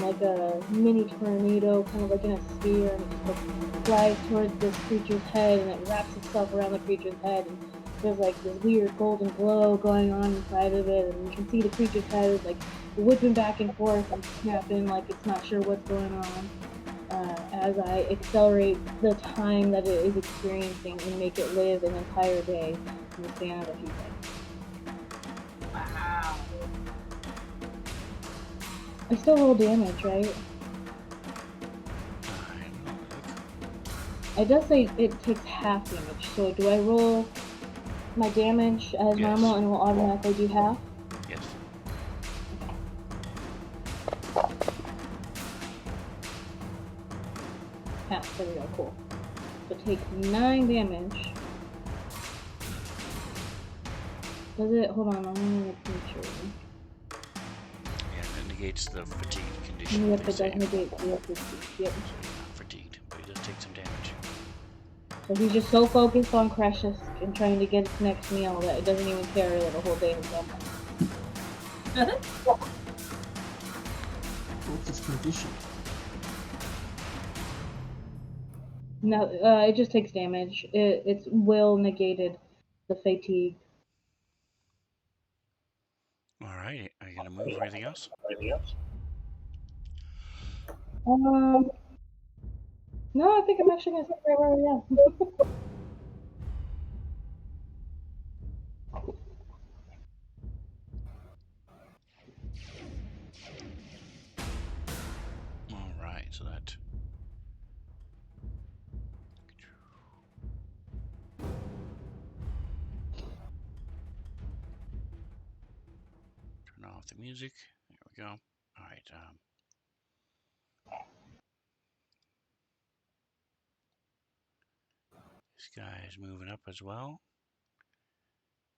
like a mini tornado, kind of like in a sphere, and it just like flies towards this creature's head, and it wraps itself around the creature's head, and there's like this weird golden glow going on inside of it, and you can see the creature's head is like whipping back and forth and snapping like it's not sure what's going on. as I accelerate the time that it is experiencing and make it live an entire day in the span of a few seconds. Wow. I still roll damage, right? I don't know. It does say it takes half damage, so do I roll my damage as Yes. normal and it will automatically do half? Yes. Half, there we go, cool. So take 9 damage. Does it, hold on, I'm gonna make sure. Yeah, it negates the fatigue condition. Yep, they it does say. negate the yep. So you're not fatigued, but he does take some damage. So he's just so focused on Precious and trying to get its next meal that it doesn't even care that a whole day has gone by. What's its condition? No, it just takes damage. Its will negated the fatigue. All right. Are you gonna move or anything else? No, I think I'm actually gonna stay right where I am. All right. So that. Turn off the music. There we go. All right. This guy is moving up as well.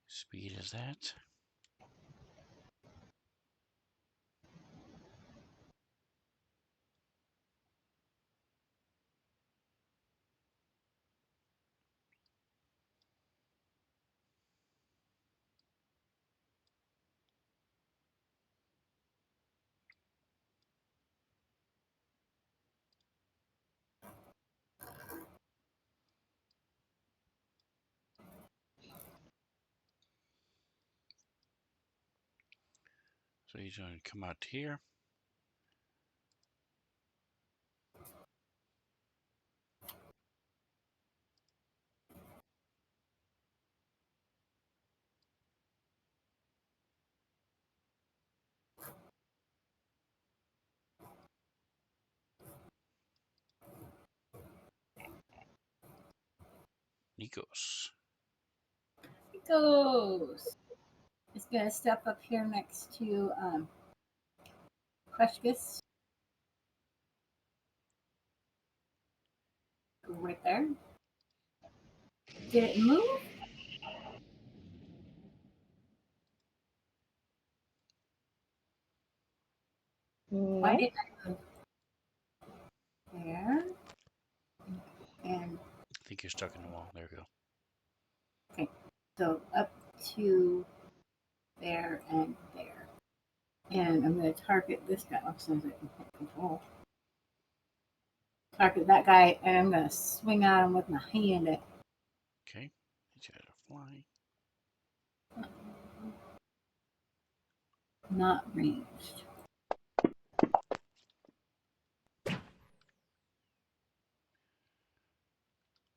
Speed is that. So he's going to come out here. Nikos. Goes. It's gonna step up here next to Precious. Right there. Did it move? Why No. didn't I move? There. And I think you're stuck in the wall. There we go. okay. So up to there and there. And I'm gonna target this guy. Oh, sounds like I can control. Target that guy, and I'm gonna swing at him with my hand. Okay. He's got to fly. Not ranged.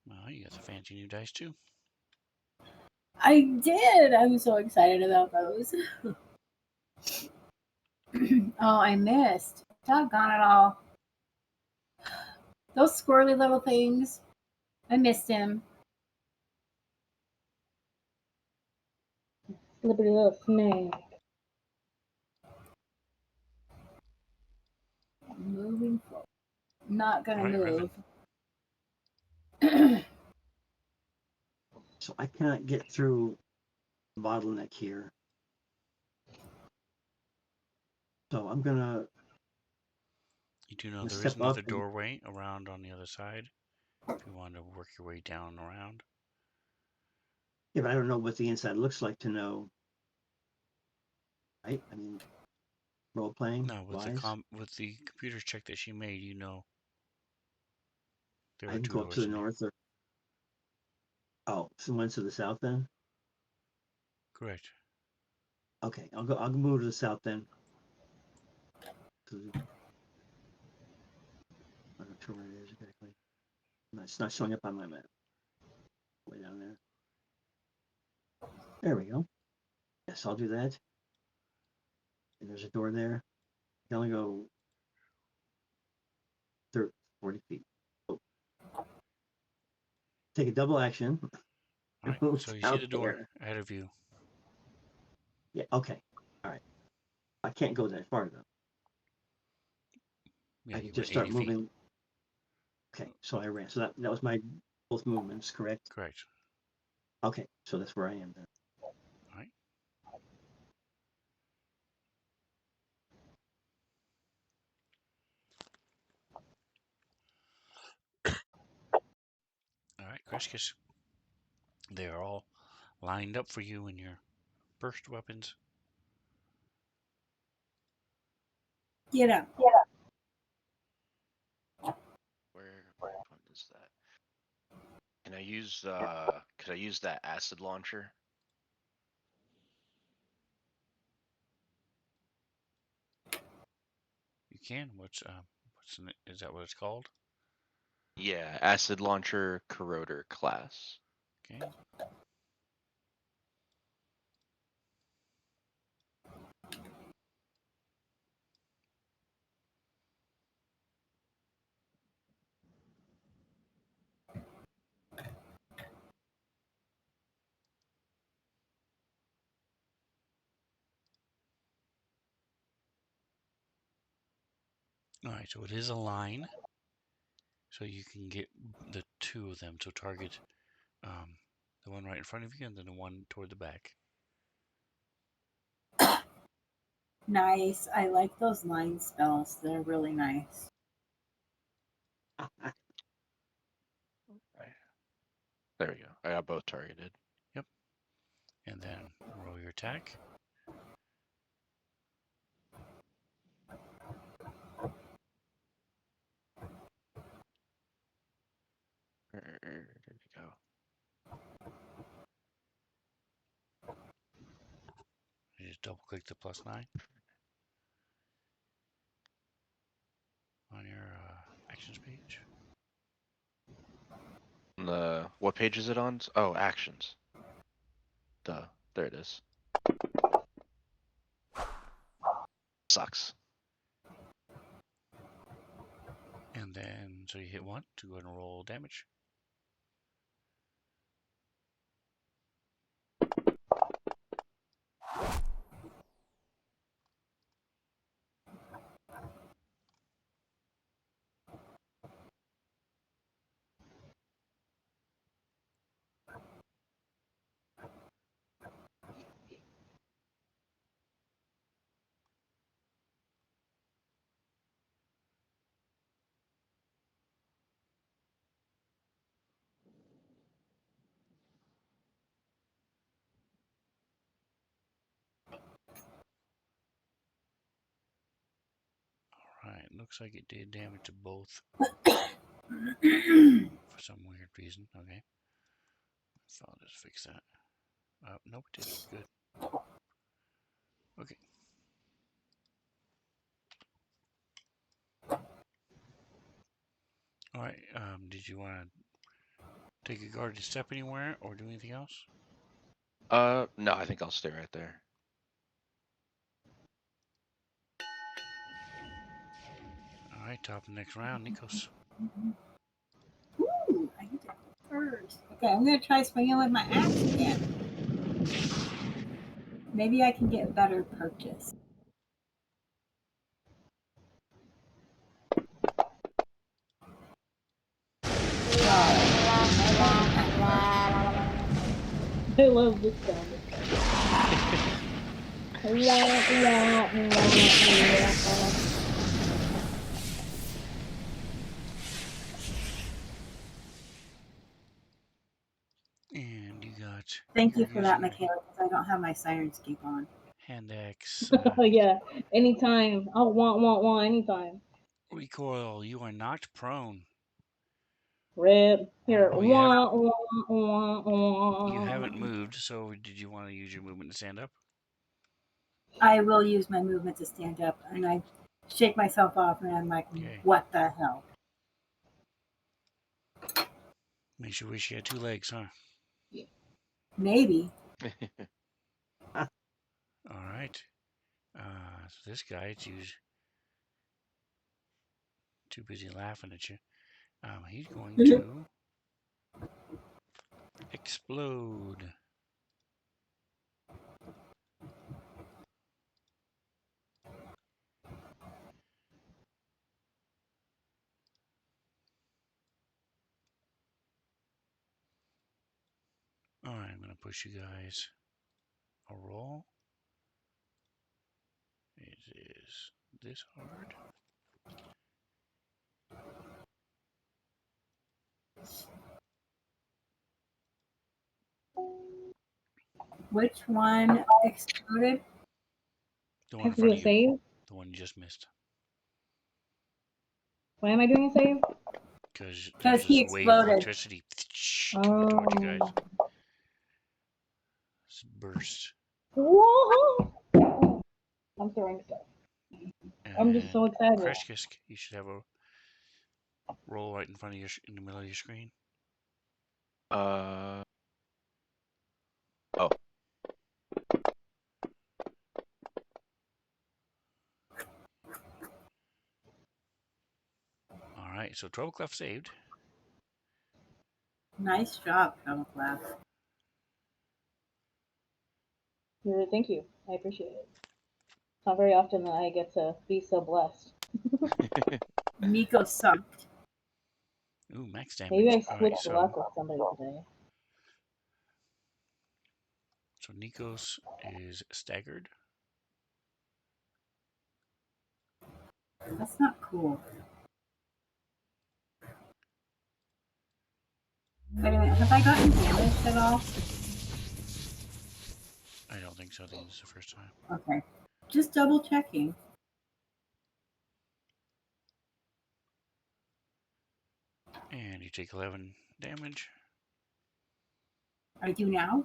Well, you got the fancy new dice too. I did. I'm so excited about those. Oh, I missed. Doggone it all. Those squirrely little things. I missed him. Slippery little snake. Moving forward. Not gonna All right, move. So I cannot get through the bottleneck here. So I'm gonna You do know Let's there is step up another and- doorway around on the other side. If you want to work your way down and around. yeah, but I don't know what the inside looks like to know. Right? I mean, role playing No, with wise, with the computer check that she made, you know there I are can two go up to doors the in here. north or so one to the south then. Correct. Okay, I'll move to the south then. sure where it is exactly. It's not showing up on my map. Way down there. There we go. Yes, I'll do that. And there's a door there. You can only go 40 feet. Oh. Take a double action. All right. Move So you see down the door there. ahead of you. Yeah, okay. All right. I can't go that far though. Yeah, I you can went just start 80 feet. moving. Okay, so I ran. So that was my both movements, correct? Correct. Okay, so that's where I am then. All right. All right, Krishkish. They are all lined up for you in your burst weapons. Get up. Where what is that? Can I use could I use that acid launcher? You can. Is that what it's called? Yeah, acid launcher corroder class. Okay. All right, so it is a line, so you can get the two of them. So target the one right in front of you, and then the one toward the back. Nice. I like those line spells. They're really nice. Right. There we go. I got both targeted. Yep. And then roll your attack. There we go. You just double click the +9 on your actions page. What page is it on? Oh, actions. Duh. There it is. Sucks. And then, so you hit 1 to go ahead and roll damage. Alright, looks like it did damage to both for some weird reason. Okay. So I'll just fix that. Nope, it didn't. Good. Okay. Alright, did you want to take a guarded step anywhere or do anything else? No, I think I'll stay right there. Alright, top of the next round, Nikos. Ooh, I need to go first. Okay, I'm going to try swinging with my axe again. Maybe I can get better purchase. I love this sound. And you got. Thank you you're for that, using Michaela, because I don't have my Sirenscape on. Hand axe. Oh yeah, anytime. I'll want anytime. Recoil, you are not prone. Rip. Here. Oh, you haven't moved, so did you want to use your movement to stand up? I will use my movement to stand up, and I shake myself off, and I'm like, Okay. what the hell? Makes you wish you had 2 legs, huh? Maybe. All right. So this guy is too busy laughing at you. He's going to explode. All right, I'm going to push you guys a roll. It is this hard. Which one exploded? The I one in have to do front a of you. save. The one you just missed. Why am I doing a save? Because Because there's he this wave of exploded. electricity coming towards you guys. Oh. It's burst. Whoa! I'm throwing stuff. I'm just so And excited. Crash Kisk, you should have a roll right in front of in the middle of your screen. Oh. All right, so Trouble Clef saved. Nice job, Class. Thank you. I appreciate it. It's not very often that I get to be so blessed. Nico sucked. Ooh, max damage. Maybe I All right, switched luck with somebody today. so Nikos is staggered. That's not cool. Wait a minute, have I gotten damaged at all? I don't think so. I think this is the first time. Okay. Just double checking. And you take 11 damage. I do now?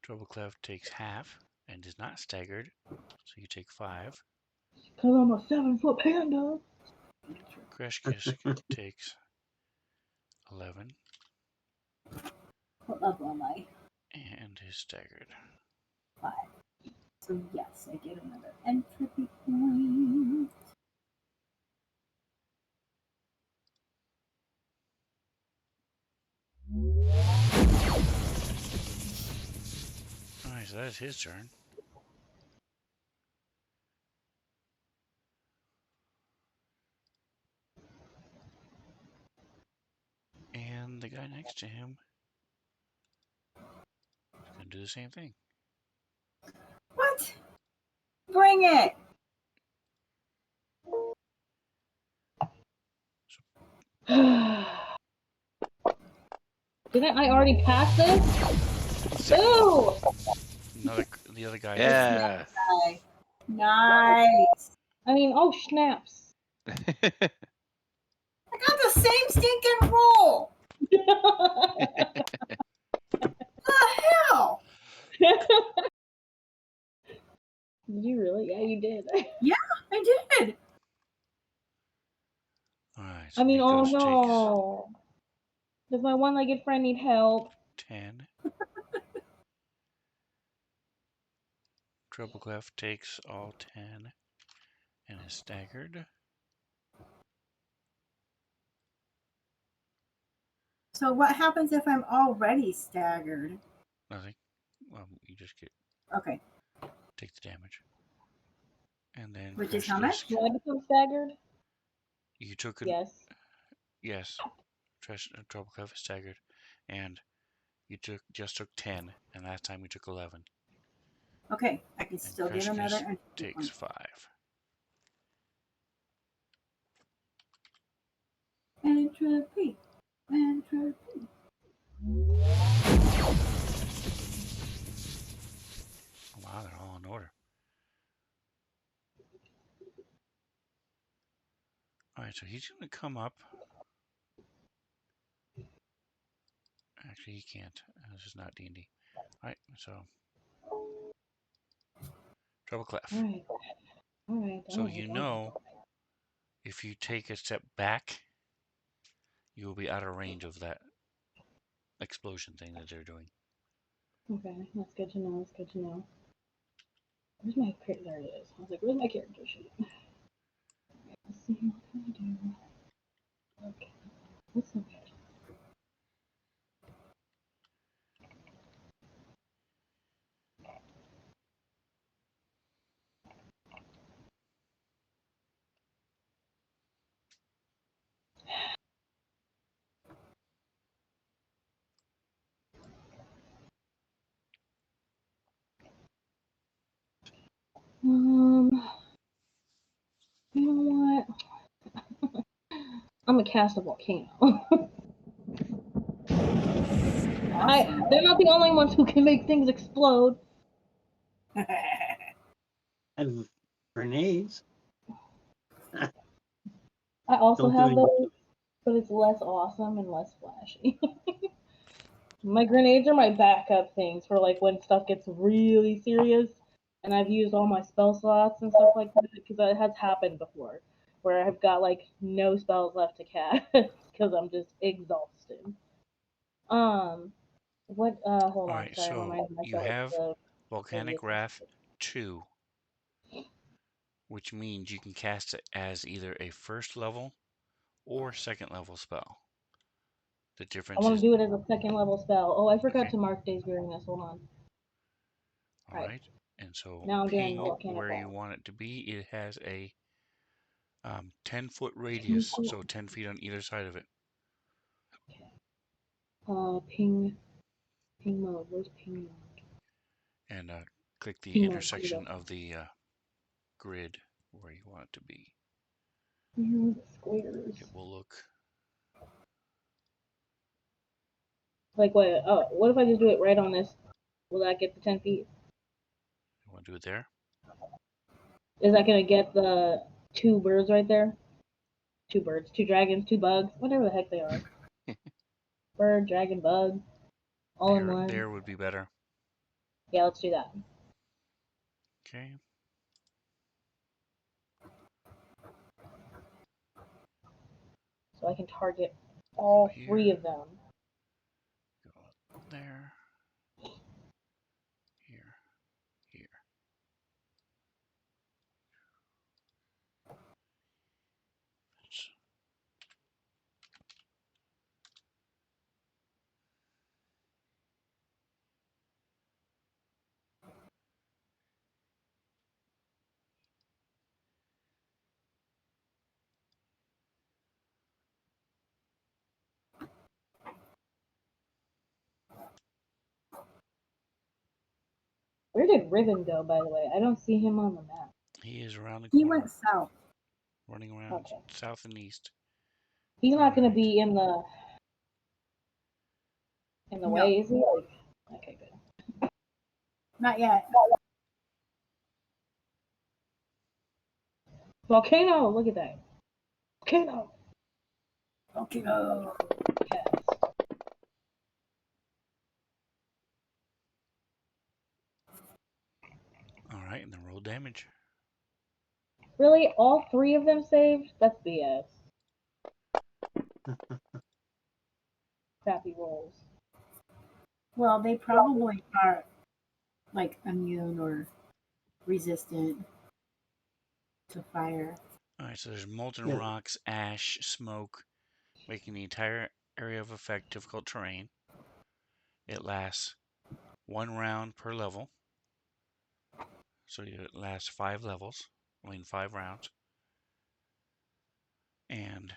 Trouble Clef takes half and is not staggered, so you take 5. Because I'm a 7-foot panda. Crash Kisk takes 11 What level am I? and is staggered. 5. So yes, I get another entropy point. Alright, so that is his turn. And the guy next to him is going to do the same thing. What? Bring it! Didn't I already pass this? Ooh! The other guy. Yeah. Nice. I mean, oh snaps. I got the same stinking roll. The hell? Did you really? Yeah, you did. Yeah, I did. Alright, so I mean, oh Nikos no. Does my one-legged friend need help? takes 10. Trouble Clef takes all 10 and is staggered. So what happens if I'm already staggered? Nothing. Well, you just Okay. take the damage. And then Which is Crash how much? Kisk. Do I become staggered? You took Yes. Yes. Trouble Clef is staggered. And you just took 10, and last time we took 11. Okay, I can And still get Crash another Kisk entropy takes point. 5. Entropy. Entropy. Wow, they're all in order. Alright, so he's going to come up. Actually, he can't. This is not D&D. Alright, so Trouble Clef. Alright. Alright. So you know, if you take a step back, you will be out of range of that explosion thing that they're doing. Okay, that's good to know. That's good to know. Where's my character? There it is. I was like, where's my character sheet? Let's see what can I do. Okay, let's look at it. You know what? I'm gonna cast a volcano. They're not the only ones who can make things explode. And grenades. I also Don't do have any. those, but it's less awesome and less flashy. My grenades are my backup things for like when stuff gets really serious, and I've used all my spell slots and stuff like that because that has happened before, where I've got like no spells left to cast because I'm just exhausted. What? Hold All on, right, sorry, I'm so reminding you myself have the Volcanic Wrath 2, which means you can cast it as either a first level or second level spell. The I difference want is, to do it as a second level spell. Oh, I forgot okay, to mark Days Weariness. Hold on. all Alright, right. And so now I'm doing ping Volcanic where you Wrath. want it to be, it has a 10-foot 10 radius, foot. so 10 feet on either side of it. Ping mode. Where's ping mode? And click the Ping mode. intersection of the grid where you want it to be. Where are the squares? It will look. Like what? Oh, what if I just do it right on this? Will that get the 10 feet? You want to do it there? Is that gonna get the 2 birds right there? 2 birds, 2 dragons, 2 bugs, whatever the heck they are. Bird, dragon, bug, all in one. There would be better. Yeah, let's do that. Okay. So I can target all Go 3 here. of them. Go there. Here. Here. Where did Riven go, by the way? I don't see him on the map. He is around the He corner. went south. Running around Okay. south and east. He's not gonna Alright. be in the No. way, is he? Like, okay, good. Not yet. Volcano! Look at that. Volcano! Okay, go. Cast. Alright, and then roll damage. Really? All 3 of them saved? That's BS. Crappy rolls. Well, they probably are like immune or resistant to fire. Alright, so there's molten Yeah. rocks, ash, smoke, making the entire area of effect difficult terrain. It lasts 1 round per level. So it lasts 5 levels. 5 rounds. And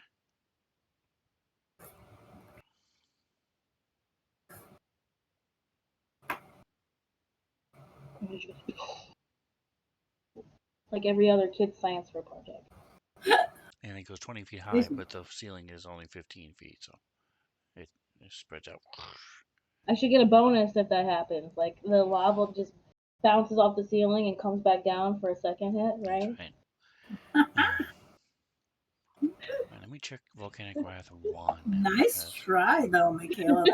Like every other kid's science fair project. and it goes 20 feet high, but the ceiling is only 15 feet, so it spreads out. I should get a bonus if that happens. Like the lava just bounces off the ceiling and comes back down for a second hit, right? That's right. Let me check Volcanic Wrath 1. Nice try, though, Michaela.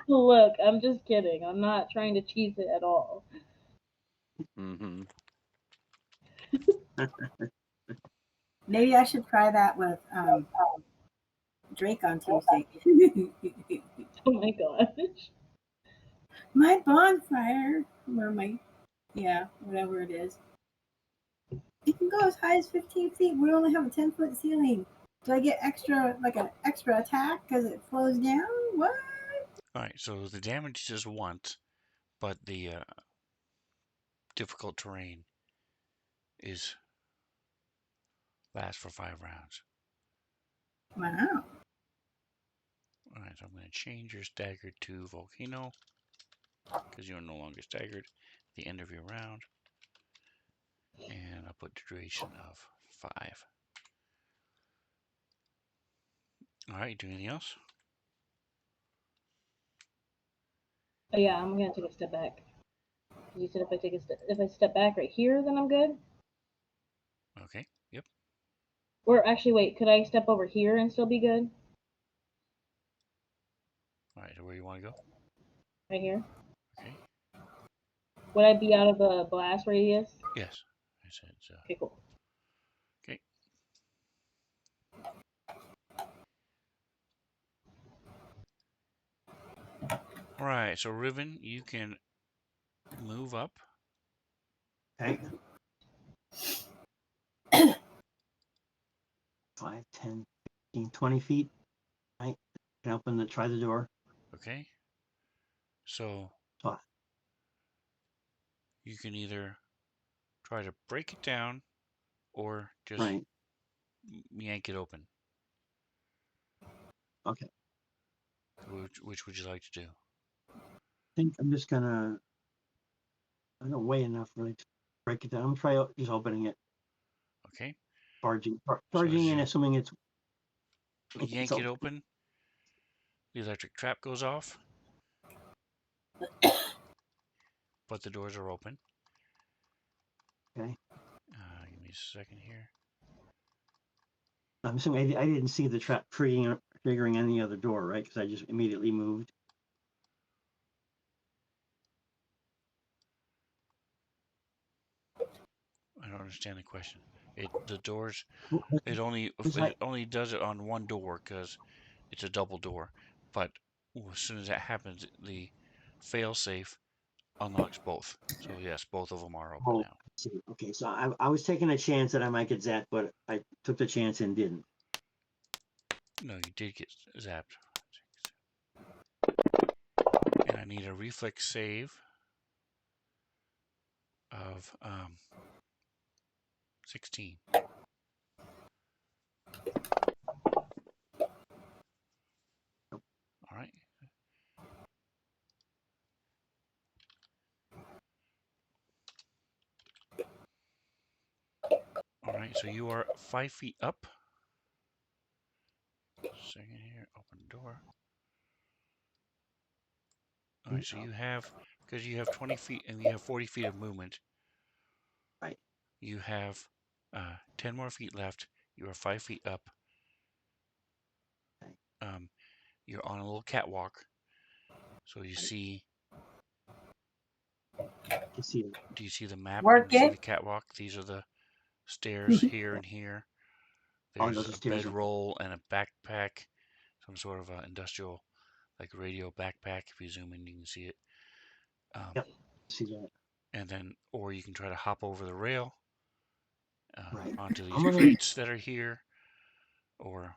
Look, I'm just kidding. I'm not trying to cheese it at all. Mm-hmm. Maybe I should try that with Drake on Tuesday. Oh my gosh. My bonfire, or my, yeah, whatever it is. It can go as high as 15 feet. We only have a 10-foot ceiling. Do I get extra, like an extra attack because it flows down? What? All right, so the damage is just once, but the difficult terrain is lasts for 5 rounds. Wow. All right, so I'm going to change your staggered to volcano because you're no longer staggered at the end of your round. And I'll put duration of 5. All right, do anything else? Oh yeah, I'm gonna take a step back. You said if I step back right here, then I'm good. Okay, yep. Or actually, wait, could I step over here and still be good? All right, so where you want to go? Right here. Okay, Would I be out of the blast radius? yes. I said so. Okay, cool. Okay. All right, so Riven, you can move up. Okay. 5, 10, 15, 20 feet. Right. Can open the try the door. Okay. So So, you can either try to break it down or just right. yank it open. Okay. Which would you like to do? I think I'm just gonna. I don't weigh enough really to break it down. I'm gonna try just opening it, Okay. charging So as and you assuming it's yank it open, the electric trap goes off, but the doors are open. Okay. Give me a second here. I'm assuming I didn't see the trap triggering any other door, right? Because I just immediately moved. I don't understand the question. The doors Was it only does it on one door because it's a double door. But as soon as that happens, the failsafe unlocks both. So yes, both of them are open Oh, now. see. Okay, so I was taking a chance that I might get zapped, but I took the chance and didn't. No, you did get zapped. And I need a reflex save of 16. All right. All right, so you are 5 feet up. Second here, open the door. All right, so you have, because you have 20 feet and you have 40 feet of movement. Right. You have 10 more feet left. You are 5 feet up. Okay. You're on a little catwalk. So you see. You see it. Do you see the map Work and you see it. the catwalk? These are the stairs here and here. Oh, There's those are a stairs. bedroll and a backpack, some sort of industrial, like radio backpack. If you zoom in, you can see it. Yep. See that. And then, or you can try to hop over the rail Right. onto these I'm gonna. crates that are here, or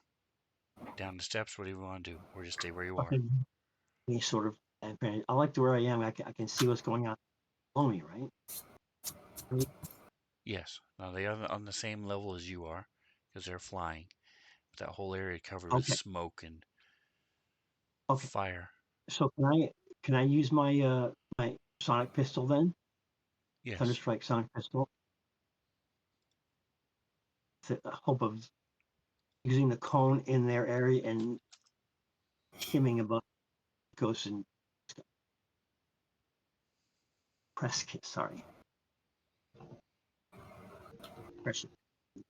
down the steps, whatever you want to do, or just stay where you are. Okay. Any sort of. I like to where I am. I can see what's going on below me, right? Yes. Now they are on the same level as you are, because they're flying. But that whole area covered with Okay. smoke and Okay. fire. So can I use my my sonic pistol then? Yes. Thunderstrike sonic pistol. The hope of using the cone in their area and skimming above ghosts and press kit. Sorry,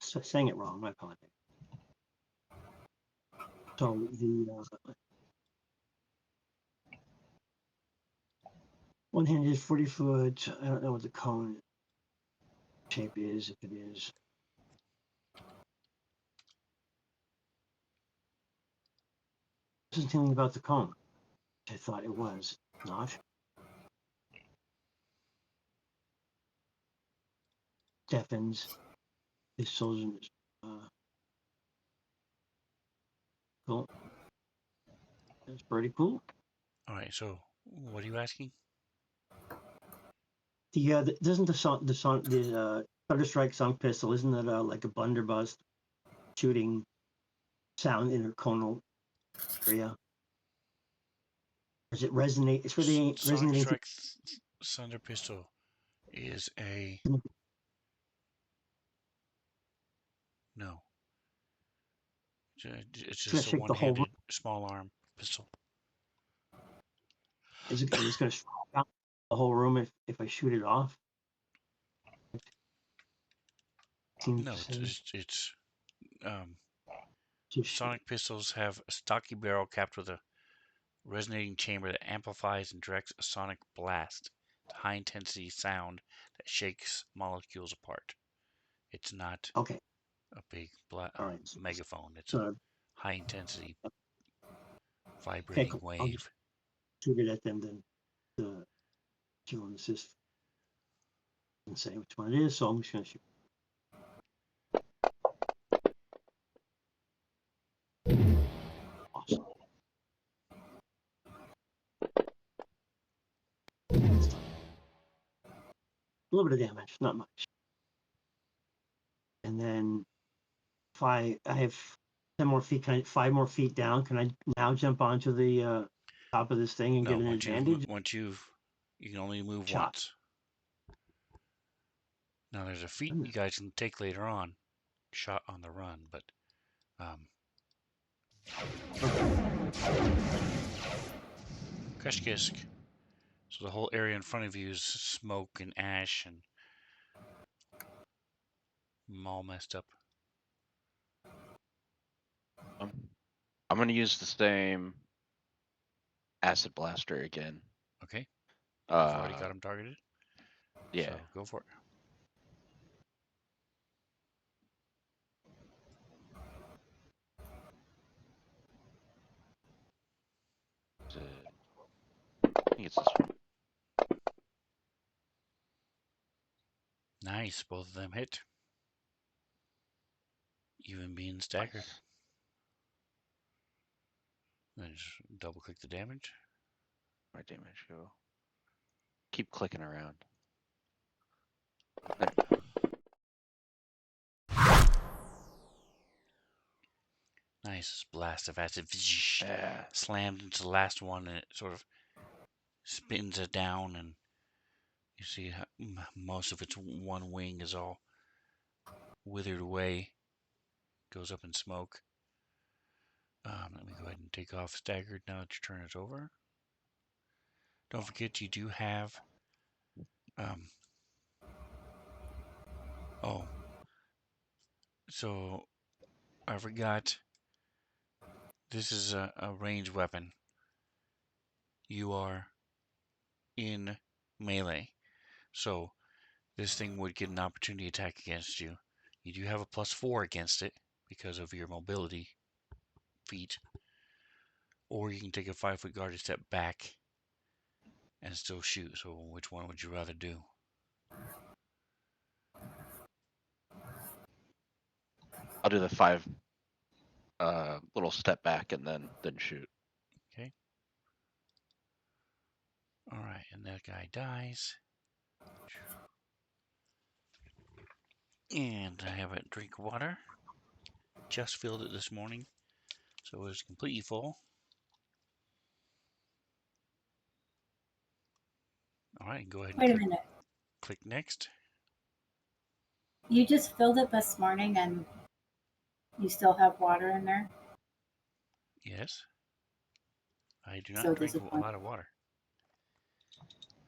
saying it wrong. I apologize. So the one hand is 40 foot. I don't know what the cone shape is. If it is, Doesn't tell me about the cone. I thought it was not. Deafens. Pistols and cool. That's pretty cool. All right. So, what are you asking? Doesn't the Thunderstrike sonic pistol, isn't it like a blunderbuss shooting sound in a conal area? Or does it resonate? It's for the Sonic resonating. Strike Thunder Pistol is a no. It's It's gonna just a shake the whole room. one-handed small arm pistol. Is it just gonna shock the whole room if I shoot it off? Seems No, to say. it's um, Just shoot. Sonic pistols have a stocky barrel capped with a resonating chamber that amplifies and directs a sonic blast to high intensity sound that shakes molecules apart. It's not Okay. a big All right. megaphone. It's a So high intensity okay, vibrating cool. I'll just wave. shoot it at them then. The kill assist and say which one it is. So I'm just gonna shoot. Awesome. A little bit of damage, not much. And then if I have 10 more feet, 5 more feet down, can I now jump onto the top of this thing and No, get an advantage? you can only move Shot. once. Now there's a feat you Goodness. guys can take later on, shot on the run, but Kreshkisk. So the whole area in front of you is smoke and ash and all messed up. I'm gonna use the same acid blaster again. Okay. You've already got him targeted. Yeah. So go for it. I think it's this one. Nice. Both of them hit. Even being staggered. Nice. Then just double click the damage. My damage go. Keep clicking around. Nice blast of acid. Yeah. Slammed into the last one, and it sort of spins it down, and you see most of its one wing is all withered away. Goes up in smoke. Let me go ahead and take off staggered now that your turn is over. Don't forget you do have oh, so I forgot this is a ranged weapon. You are in melee, so this thing would get an opportunity attack against you. You do have a +4 against it because of your mobility feat, or you can take a 5-foot guarded step back and still shoot. So which one would you rather do? I'll do the 5 little step back and then shoot. Okay. All right, and that guy dies. And I have a drink of water. Just filled it this morning, so it was completely full. All right, go ahead and Wait a minute. click next. You just filled it this morning and you still have water in there? Yes. I do So not drink a disappointing. lot of water.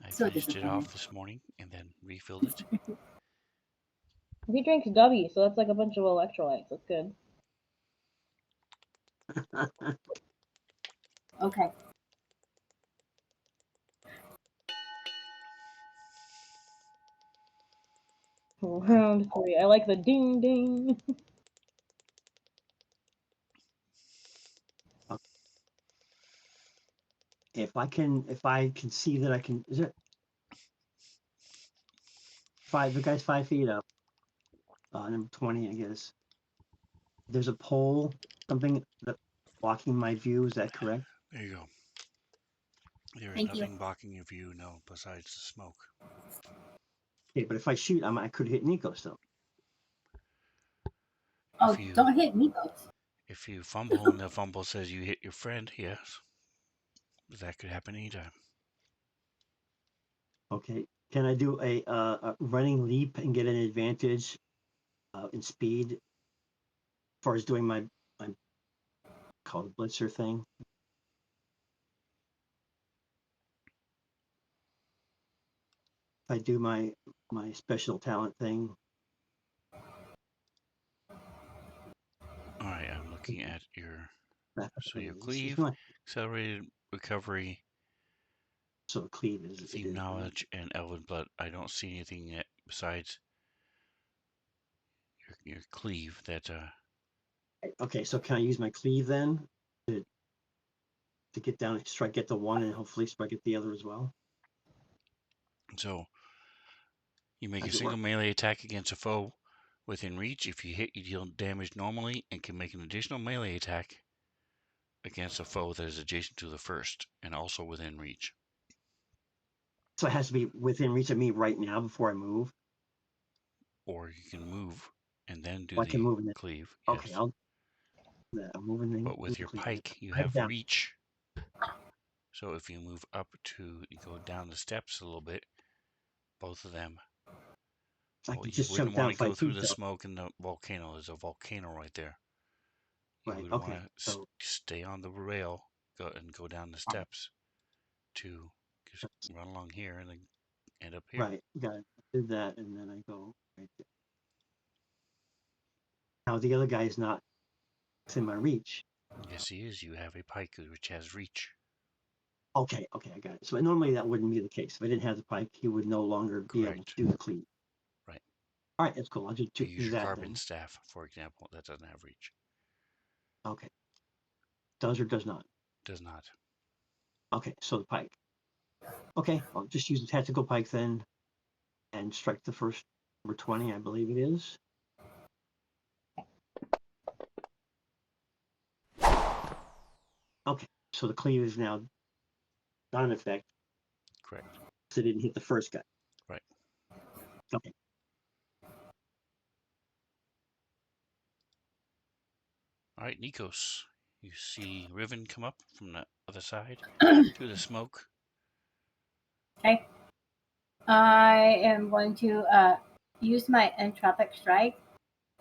I So finished it disappointing. off this morning and then refilled it. He drinks gubby, so that's like a bunch of electrolytes. That's good. Okay. Round 3. I like the ding ding. If I can see that I can, is it the guy's 5 feet up, number 20, I guess. There's a pole, something that blocking my view. Is that correct? There you go. There is Thank you. nothing blocking your view, no, besides the smoke. Okay, but if I shoot, I could hit Nico still. Oh, If you don't hit Nikos. if you fumble and the fumble says you hit your friend, yes, that could happen anytime. Okay, can I do a running leap and get an advantage in speed as far as doing my called blitzer thing? If I do my special talent thing, All right, I'm looking at your so your it's cleave, not, accelerated recovery, so cleave is it theme is. knowledge, and elven blood. I don't see anything yet besides your cleave that Okay, so can I use my cleave then to get down and strike at the one and hopefully strike at the other as well? so you make How's a it single work? melee attack against a foe within reach. If you hit, you deal damage normally and can make an additional melee attack against a foe that is adjacent to the first and also within reach. So it has to be within reach of me right now before I move. Or you can move and then do I can the move in it. cleave. Okay, Yes. I'm moving in. But with your cleave. pike, you Head have down. reach. So if you move up to go down the steps a little bit, both of them. I Well, can you just wouldn't jump want down to go 5 through feet the though. smoke in the volcano. There's a volcano right there. You Right. would Okay. want to So stay on the rail go down the steps to just run along here and then end up here. right, got it. Do that and then I go right there. Now the other guy is not within my reach. Yes, he is. You have a pike which has reach. Okay, I got it. So normally that wouldn't be the case. If I didn't have the pike, he would no longer be able to Correct. do the cleave. Right. All right, that's cool. I'll just You do use your that carbon then. staff, for example, that doesn't have reach. Okay. Does or does not? Does not. Okay, so the pike. Okay, I'll just use the tactical pike then and strike the first number 20, I believe it is. Okay, so the cleave is now not in effect. Correct. So it didn't hit the first guy. Right. Okay. All right, Nikos. You see Riven come up from the other side through the smoke. Okay. I am going to use my entropic strike,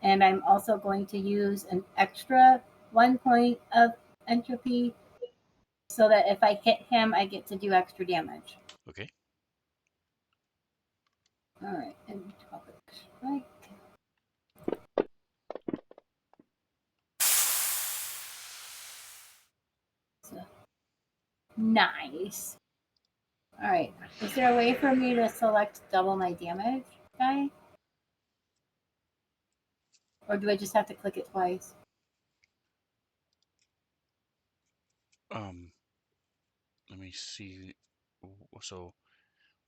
and I'm also going to use an extra 1 point of entropy so that if I hit him, I get to do extra damage. Okay. All right, entropic strike. So, nice. All right. Is there a way for me to select double my damage die? Or do I just have to click it twice? Let me see. So,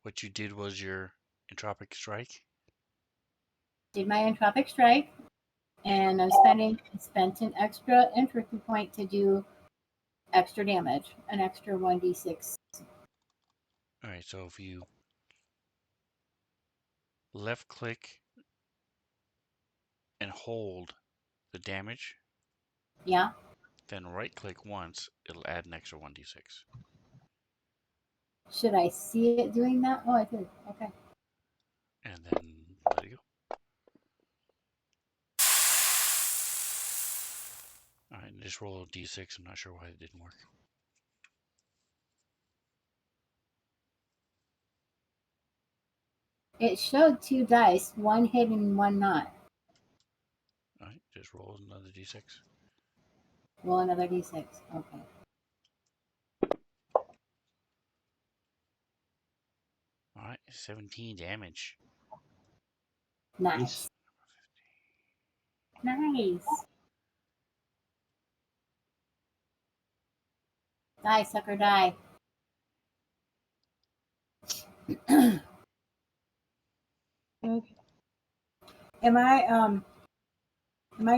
what you did was your entropic strike. Did my entropic strike, and I'm spent an extra entropy point to do extra damage, an extra 1d6. All right. So if you left click and hold the damage, Yeah. then right click once, it'll add an extra 1d6. Should I see it doing that? Oh, I did. Okay. And then let it go. All right, and just roll a d6. I'm not sure why it didn't work. It showed 2 dice, 1 hit and 1 not. All right, just roll another d6. Roll another d6. Okay. All right, 17 damage. Nice. Nice. Die, sucker, die. Okay. Am I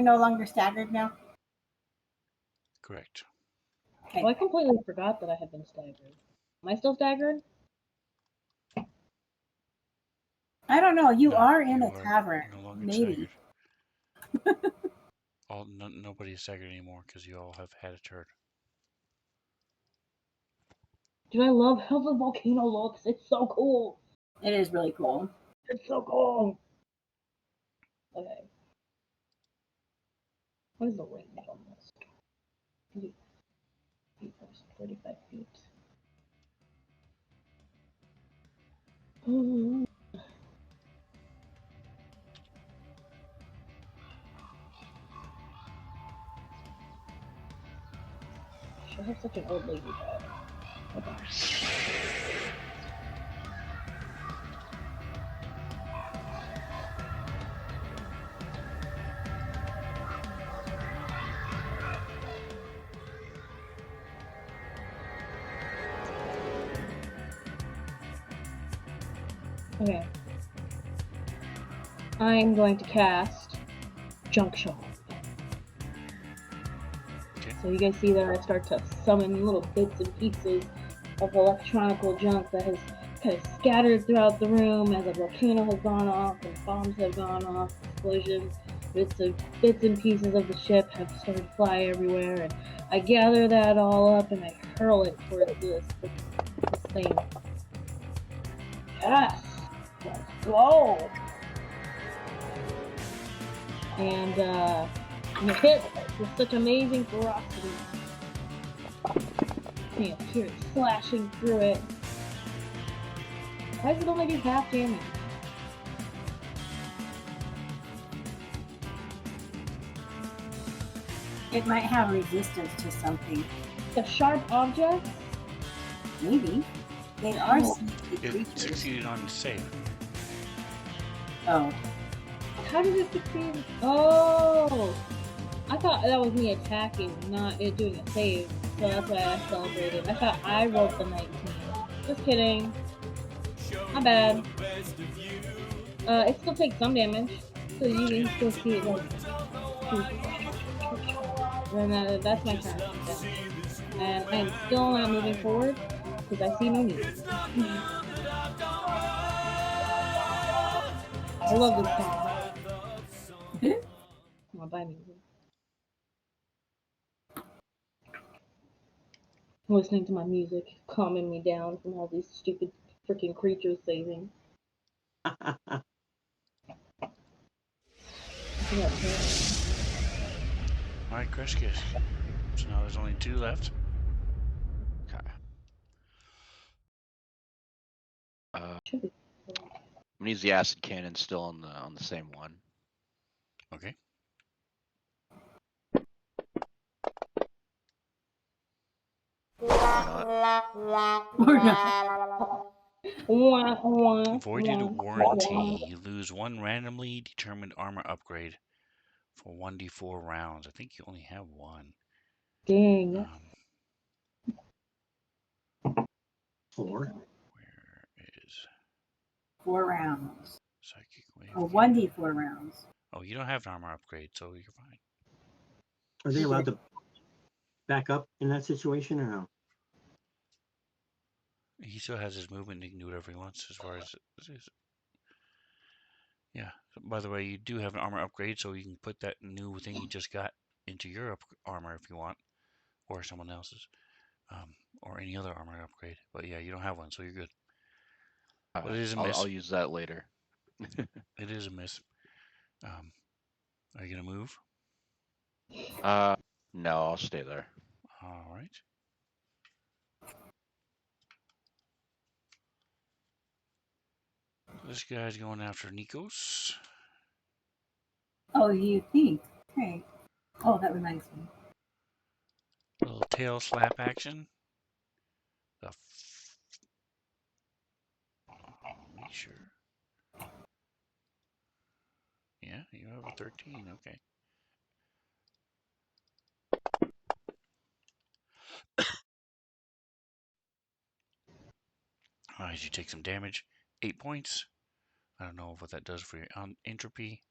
no longer staggered now? Correct. Okay. Well, I completely forgot that I had been staggered. Am I still staggered? I don't know. You No, are in you a are tavern. no longer Maybe. staggered. Nobody is staggered anymore because you all have had a turn. Dude, I love how the volcano looks. It's so cool. It is really cool. It's so cool. Okay. What is the range on this? 35 feet. Ooh. Should have such an old lady dog. Okay. Okay. I'm going to cast Junk Shot. Okay. So you guys see there, I start to summon little bits and pieces of electronical junk that has kind of scattered throughout the room as a volcano has gone off and bombs have gone off, explosions, bits and pieces of the ship have started to fly everywhere, and I gather that all up and I hurl it towards this thing. Yes! Let's go! And it hits with such amazing ferocity. You can hear it slashing through it. Why does it only do half damage? It might have resistance to something. The sharp objects? Maybe. They are Oh. sneaky It creatures. succeeded on the save. Oh. How did it succeed? Oh! I thought that was me attacking, not it doing a save. So that's why I celebrated. I thought I rolled the 19. Just kidding. My bad. It still takes some damage. So you can still see it like... And that's my turn. And I'm still not moving forward because I see no need. I love this song. Come on, buy music. Listening to my music, calming me down from all these stupid freaking creatures saving. Alright, Crush Kiss. So now there's only 2 left. Okay. Should be. I'm gonna use the acid cannon still on the same one. Okay. Or not. Voided warranty. You lose 1 randomly determined armor upgrade for 1d4 rounds. I think you only have 1. Dang. 4. Where is 4 rounds. Psychic Wave? Or 1d4 rounds. Oh, you don't have an armor upgrade, so you're fine. Are they allowed to back up in that situation or no? He still has his movement. He can do whatever he wants as far as his... Yeah. By the way, you do have an armor upgrade, so you can put that new thing you just got into your armor if you want, or someone else's, or any other armor upgrade. But yeah, you don't have one, so you're good. But it is a miss. I'll use that later. It is a miss. Are you gonna move? No, I'll stay there. All right. This guy's going after Nikos. Oh, you think? Okay. Oh, that reminds me. Little tail slap action. Make sure. Yeah, you have a 13. Okay. As you take some damage, 8 points. I don't know what that does for your entropy.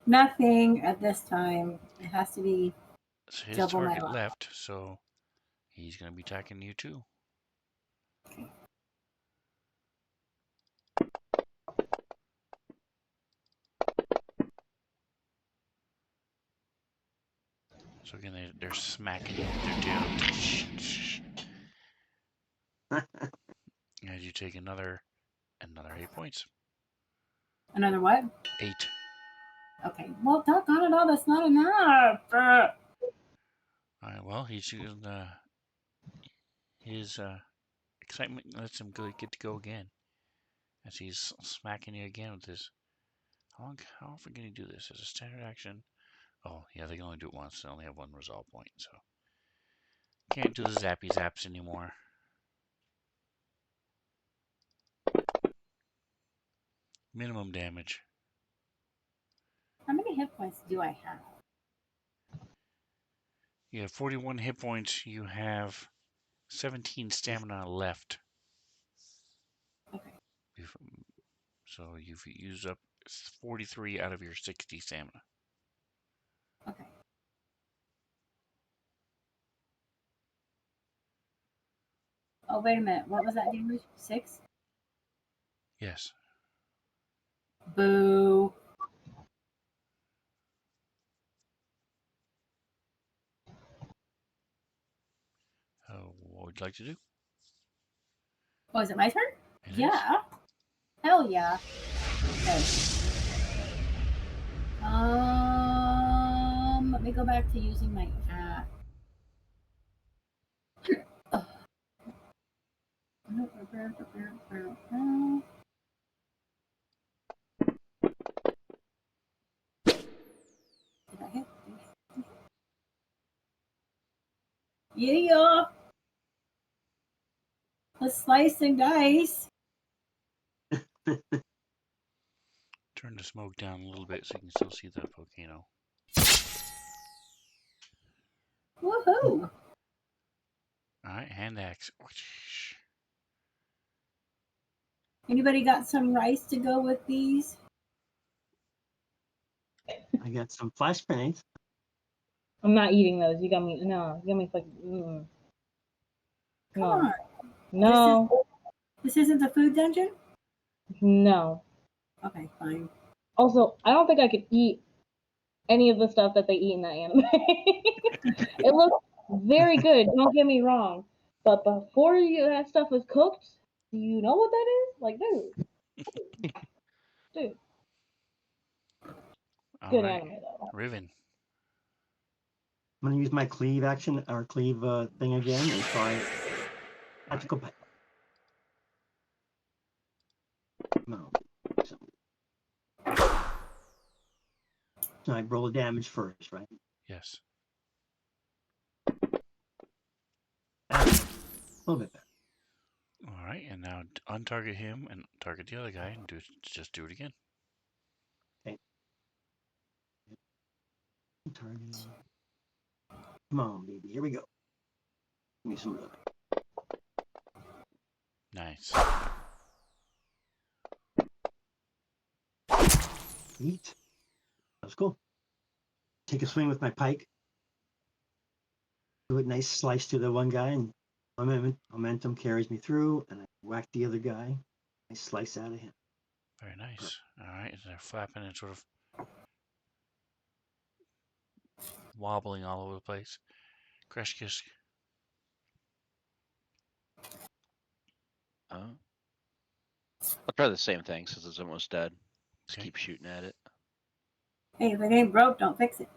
Nothing at this time. It has to be So his double my target luck. left, so he's going to be attacking you too. So again, they're smacking you with their tail. As you take another 8 points. Another what? 8. Okay. Well, doggone it all, that's not enough. All right. Well, he's using his excitement lets him get to go again. As he's smacking you again with his. How often can he do this? As a standard action. Oh, yeah, they can only do it once. They only have one resolve point, so can't do the zappy zaps anymore. Minimum damage. How many hit points do I have? You have 41 hit points. You have 17 stamina left. Okay. So you've used up 43 out of your 60 stamina. Okay. Oh, wait a minute. What was that damage? 6? Yes. Boo. What would you like to do? Oh, is it my turn? It is. Yeah. Hell yeah. Okay. Let me go back to using my app. Did I hit? Yeah. Let's slice and dice. Turn the smoke down a little bit so you can still see the volcano. Woohoo! Alright, hand axe. Anybody got some rice to go with these? I got some flash grenades. I'm not eating those. You got me. No, you got me fucking. Come No. on. No. This isn't the food dungeon? No. Okay, fine. Also, I don't think I could eat any of the stuff that they eat in that anime. It looks very good, don't get me wrong. But before that stuff is cooked, do you know what that is? Like, dude. Good Alright, anime, though. Riven. I'm gonna use my cleave action or cleave thing again and try tactical pike. No. So I roll the damage first, right? Yes. A little bit better. Alright, and now untarget him and target the other guy and just do it again. Target. Come on, baby. Here we go. Give me some of Nice. Eat. That's cool. Take a swing with my pike. Do a nice slice to the one guy, and momentum carries me through, and I whack the other guy. I slice out of him. Very nice. Alright, they're flapping and sort of wobbling all over the place. Crash kiss. I'll try the same thing since it's almost dead. Just Okay. keep shooting at it. Hey, if it ain't broke, don't fix it.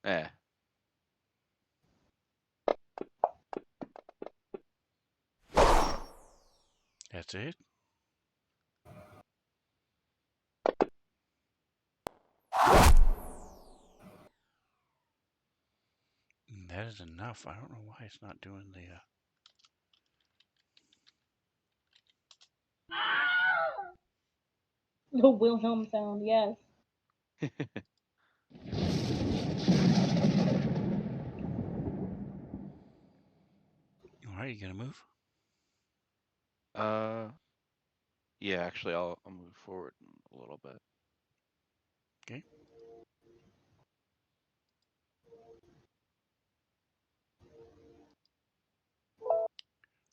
Yeah. That's it. That is enough. I don't know why it's not doing the. The Wilhelm sound, yes. Alright, you gonna move? Yeah, actually, I'll move forward a little bit. Okay.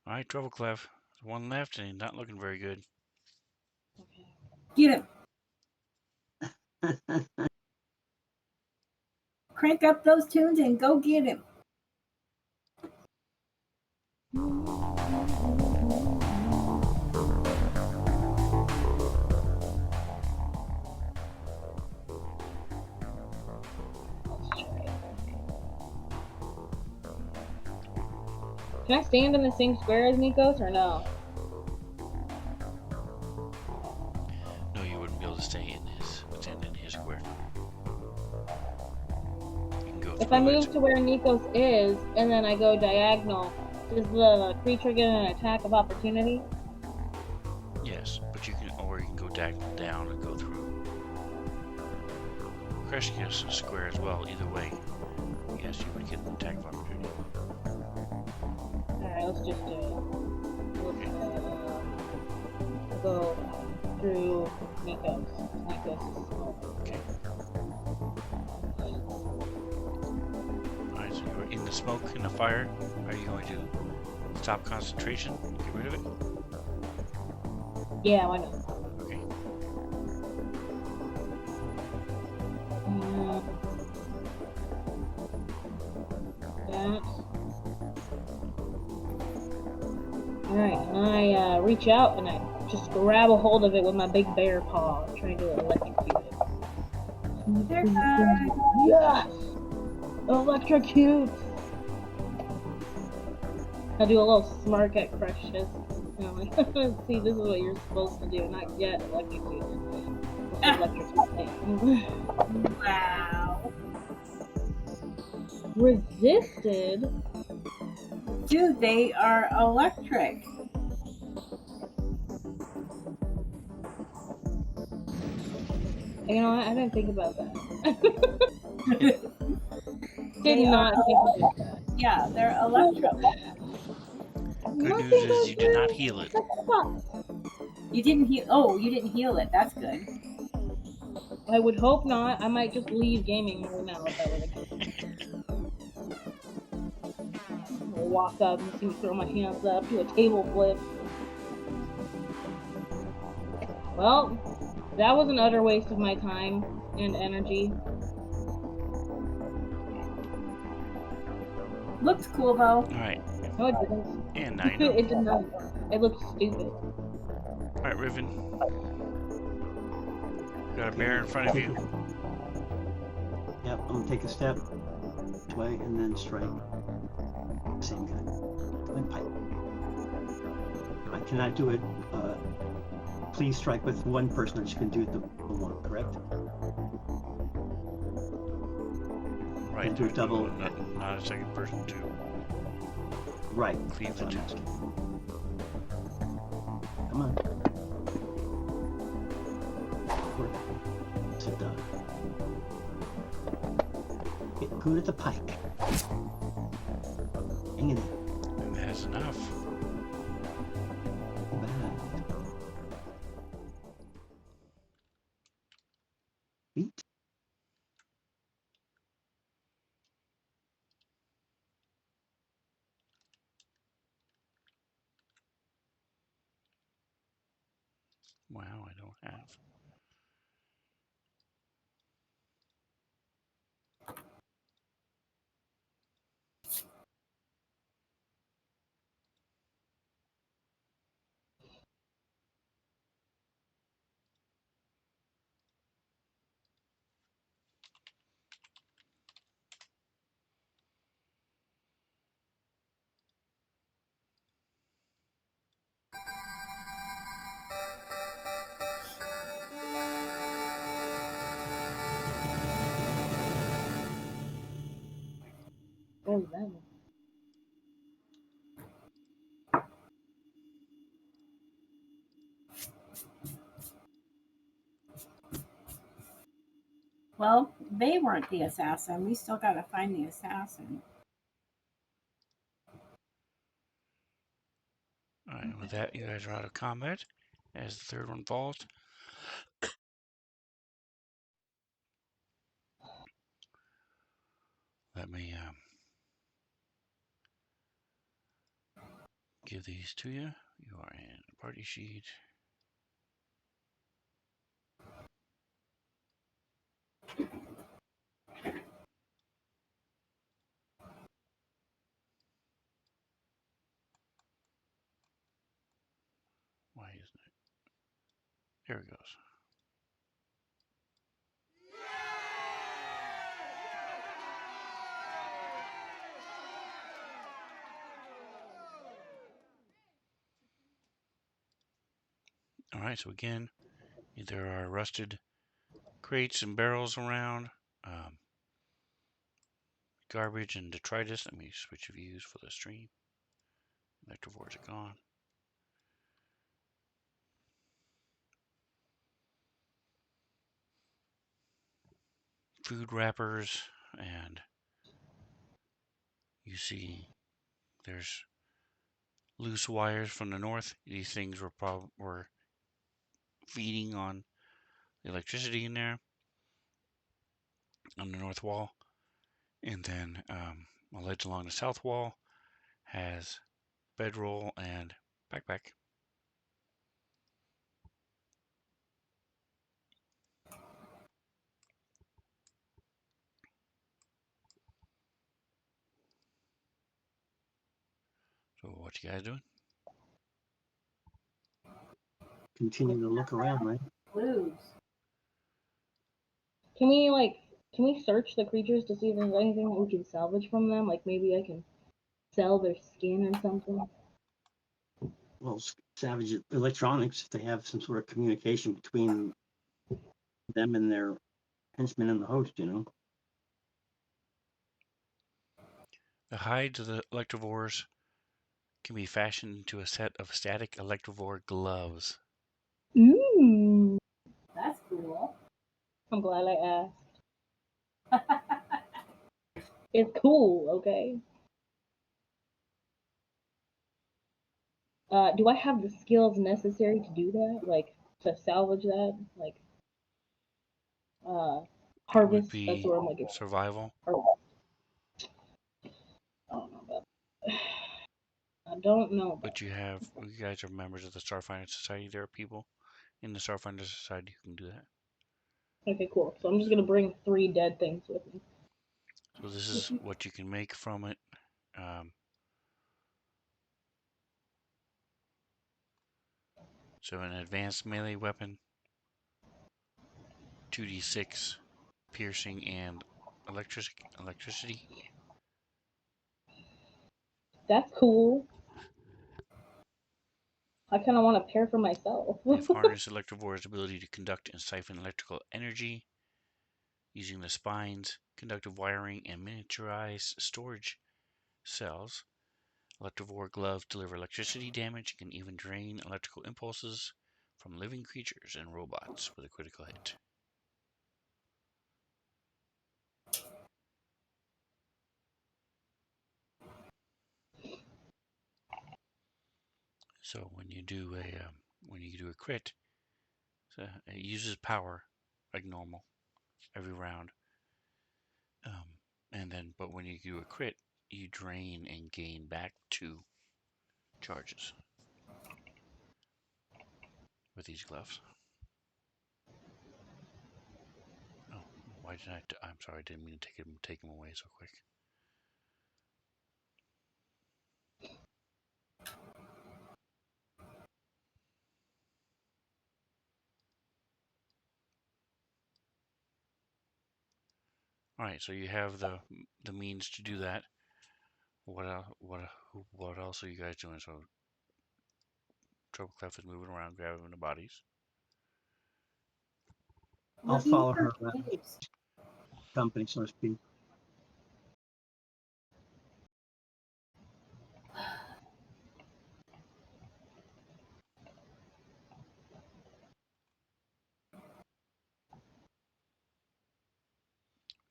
All right, Troubleclev. There's one left, and he's not looking very good. Get him. Crank up those tunes and go get him. Can I stand in the same square as Nikos or no? No, you wouldn't be able to stay in his square. You can go If I through move it. to where Nikos is and then I go diagonal, does the creature get an attack of opportunity? Yes, but you can go diagonal down and go through Kreshki's square as well. Either way, yes, you would get an attack of opportunity. Alright, let's just do it. Let's go through Nikos. Nikos is small. Okay. Alright, so you're in the smoke, in the fire. Are you going to stop concentration? Get rid of it? Yeah, why not? Okay. That. Alright, and I reach out and I just grab a hold of it with my big bear paw, trying to electrocute it. There, guys. Yes! Electrocute! I do a little smirk at Precious. And I'm like, see, this is what you're supposed to do, not get electrocuted. Electrocuting. Wow. Resisted? Dude, they are electric. You know what? I didn't think about that. They Did not think about that. Yeah, they're electric. Good news is you did not heal it. You didn't heal. Oh, you didn't heal it. That's good. I would hope not. I might just leave gaming right now if that were the case. I'll walk up and see me throw my hands up, do a table flip. Well, that was an utter waste of my time and energy. Looks cool though. Alright. No, it didn't. And now you know. It did not. It looked stupid. Alright, Riven. Got a bear in front of you. Yep, I'm gonna take a step this way and then strike. Same guy. And pipe. I cannot do it. Please strike with one person. I just can do it the one, correct? Right. Do a double. Not a second person too. Right. Cleave That's the what I'm two. asking. Come on. Work. Sit down. Get good at the pike. Hang in there. And that's enough. Bad. Feet. Wow, I don't have. Oh, that. Well, they weren't the assassin. We still gotta find the assassin. Alright. And with that, you guys are out of combat as the third one falls. Let me give these to you. You are in party sheet. Why isn't it? There it goes. All right, so again, there are rusted crates and barrels around, garbage and detritus. Let me switch views for the stream. Electrovores are gone. Food wrappers, and you see there's loose wires from the north. These things were feeding on the electricity in there on the north wall, and then a ledge along the south wall has bedroll and backpack. So what you guys doing? Continue to look around, right? Blues. Can we search the creatures to see if there's anything that we can salvage from them? Like maybe I can sell their skin or something. Well, Savage Electronics, if they have some sort of communication between them and their henchmen and the host, you know. The hides of the Electrovores can be fashioned into a set of static Electrovore gloves. Ooh, That's cool. I'm glad I asked. It's cool, okay? Do I have the skills necessary to do that? Like, to salvage that? Like, It would harvest? That's be where I'm like, survival. harvest. I don't know about that. I don't know about But you guys are members of the Starfinder Society. There are people in the Starfinder Society who can do that. that. Okay, cool. So I'm just gonna bring 3 dead things with me. So this is what you can make from it. So an advanced melee weapon, 2d6 piercing and electricity. That's cool. I kind of want a pair for myself. They've harnessed Electrovore's ability to conduct and siphon electrical energy using the spines, conductive wiring, and miniaturized storage cells. Electrovore gloves deliver electricity damage and can even drain electrical impulses from living creatures and robots with a critical hit. So when you do a crit, so it uses power like normal every round, but when you do a crit, you drain and gain back 2 charges with these gloves. Oh, why did I'm sorry, I didn't mean to take them away so quick. All right, so you have the means to do that. What else are you guys doing? So Troubleclef is moving around, grabbing the bodies. I'll Looking follow for her around, caves. company, so to speak.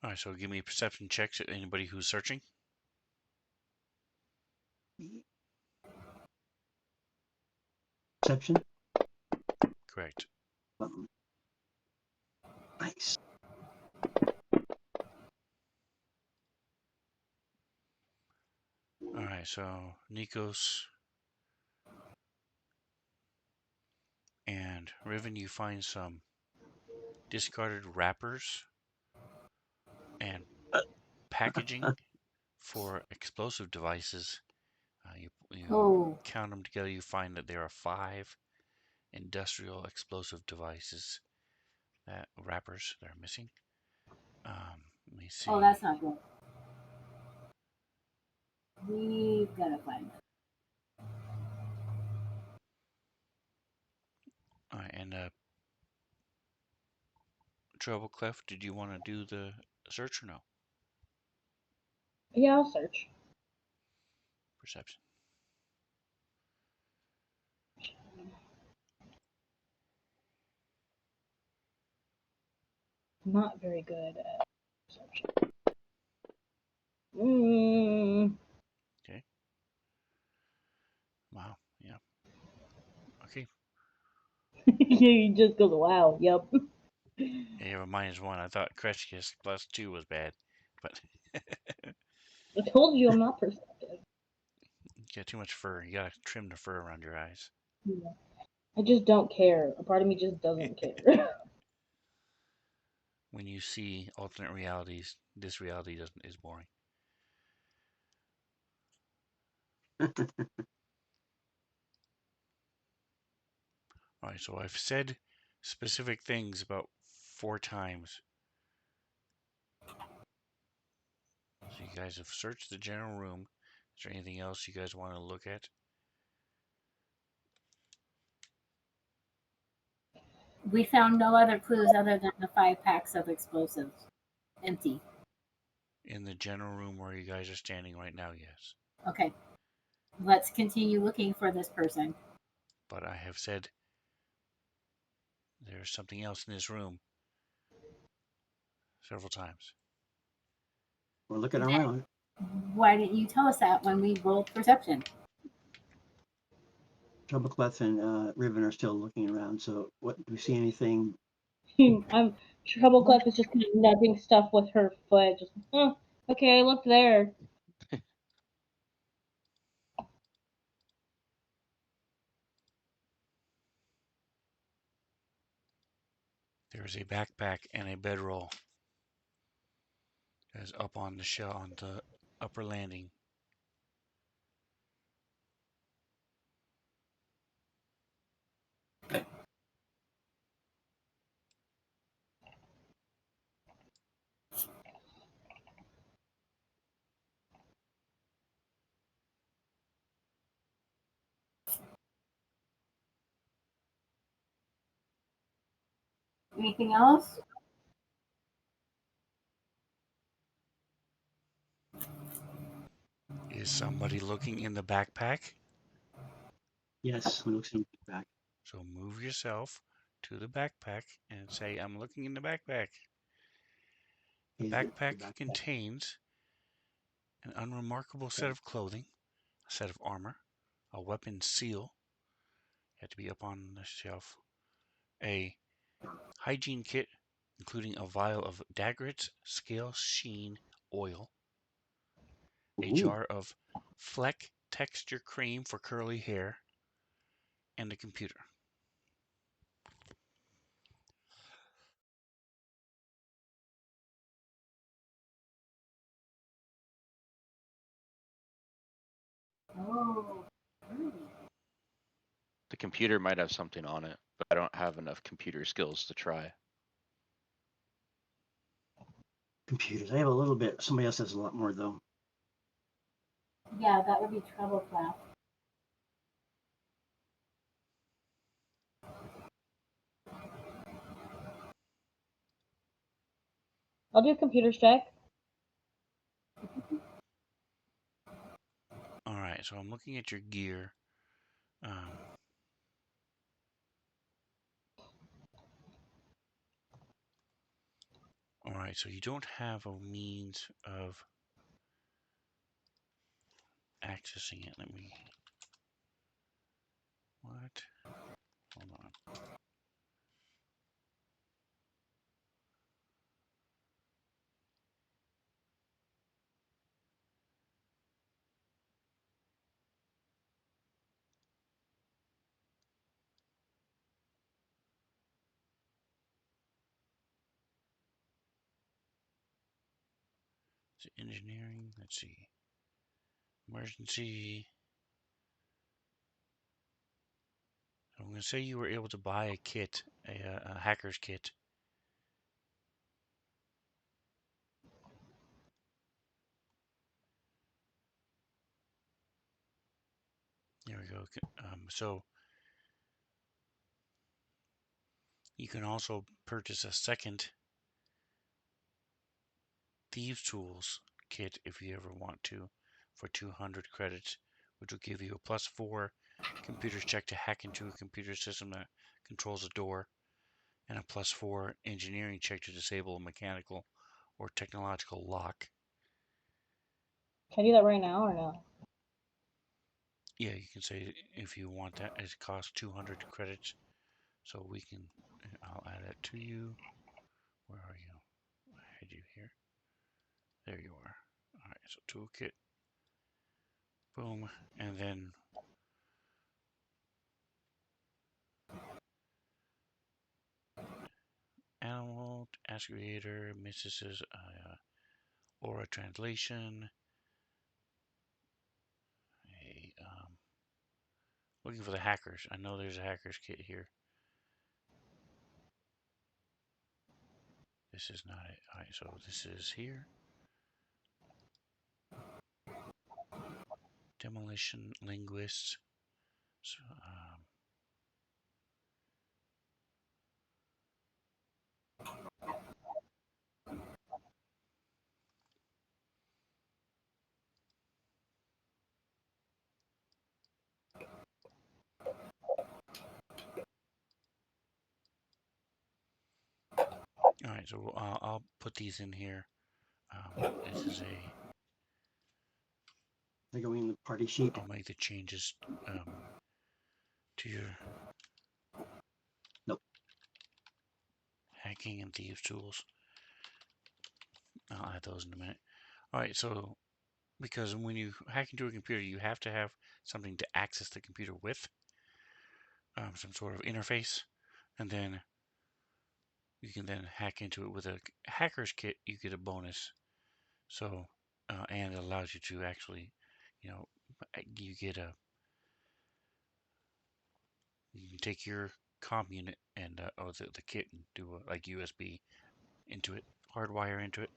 All right, so give me perception checks at anybody who's searching. Perception. Correct. Nice. All right, so Nikos and Riven, you find some discarded wrappers and packaging for explosive devices. You Oh, count them together, you find that there are 5 industrial explosive devices, wrappers that are missing. Let me see. oh, that's not good. We've got to find it. All right, and Treble Clef, did you want to do the search or no? Yeah, I'll search. Perception. Not very good at perception. Mm. Okay. Wow. Yeah. Okay. You just goes, wow, yep. Yeah, you have a -1. I thought Kretschkis +2 was bad, but I told you I'm not perceptive. you got too much fur. You gotta trim the fur around your eyes. Yeah. I just don't care. A part of me just doesn't care. When you see alternate realities, this reality is boring. All right, so I've said specific things about 4 times. So you guys have searched the general room. Is there anything else you guys want to look at? We found no other clues other than the 5 packs of explosives. Empty. In the general room where you guys are standing right now, yes. Okay. Let's continue looking for this person. But I have said there's something else in this room several times. We're looking around. Why didn't you tell us that when we rolled perception? Trouble Clef and Riven are still looking around. So, what do we see? Anything? I'm Trouble Clef is just kind of nudging stuff with her foot. Just, okay, look there. There's a backpack and a bedroll that is up on the shell on the upper landing. Anything else? Is somebody looking in the backpack? Yes, we look back. So move yourself to the backpack and say, I'm looking in the backpack. The Okay, backpack contains an unremarkable set of clothing, a set of armor, a weapon seal, had to be up on the shelf, a hygiene kit, including a vial of Daggett's Scale Sheen oil, a Ooh. jar of Fleck texture cream for curly hair, and a computer. Oh. The computer might have something on it, but I don't have enough computer skills to try. Computers. I have a little bit. Somebody else has a lot more though. Yeah, that would be Trouble Clef. I'll do computers check. All right, so I'm looking at your gear. All right, so you don't have a means of accessing it. Let me. What? Hold on. So engineering, let's see. Emergency. I'm going to say you were able to buy a kit, a hacker's kit. There we go. So you can also purchase a second Thieves Tools kit if you ever want to for 200 credits, which will give you a +4 computer's check to hack into a computer system that controls a door, and a +4 engineering check to disable a mechanical or technological lock. Can I do that right now or no? Yeah, you can say if you want that. It costs 200 credits, so we can. I'll add that to you. Where are you? I had you here. There you are. All right, so toolkit. Boom, and then animal excavator, Mrs. Aura translation. Looking for the hackers. I know there's a hackers kit here. This is not it. All right, so this is here. Demolition linguists. So, all right, so I'll put these in here. This is a. They're going in the party sheet. I'll make the changes to your Nope. hacking and thieves tools. I'll add those in a minute. All right, so because when you hack into a computer, you have to have something to access the computer with, some sort of interface, and then you can then hack into it with a hacker's kit. You get a bonus, so and it allows you to actually, you get a you can take your comm unit and or the kit and do a, like USB into it, hardwire into it.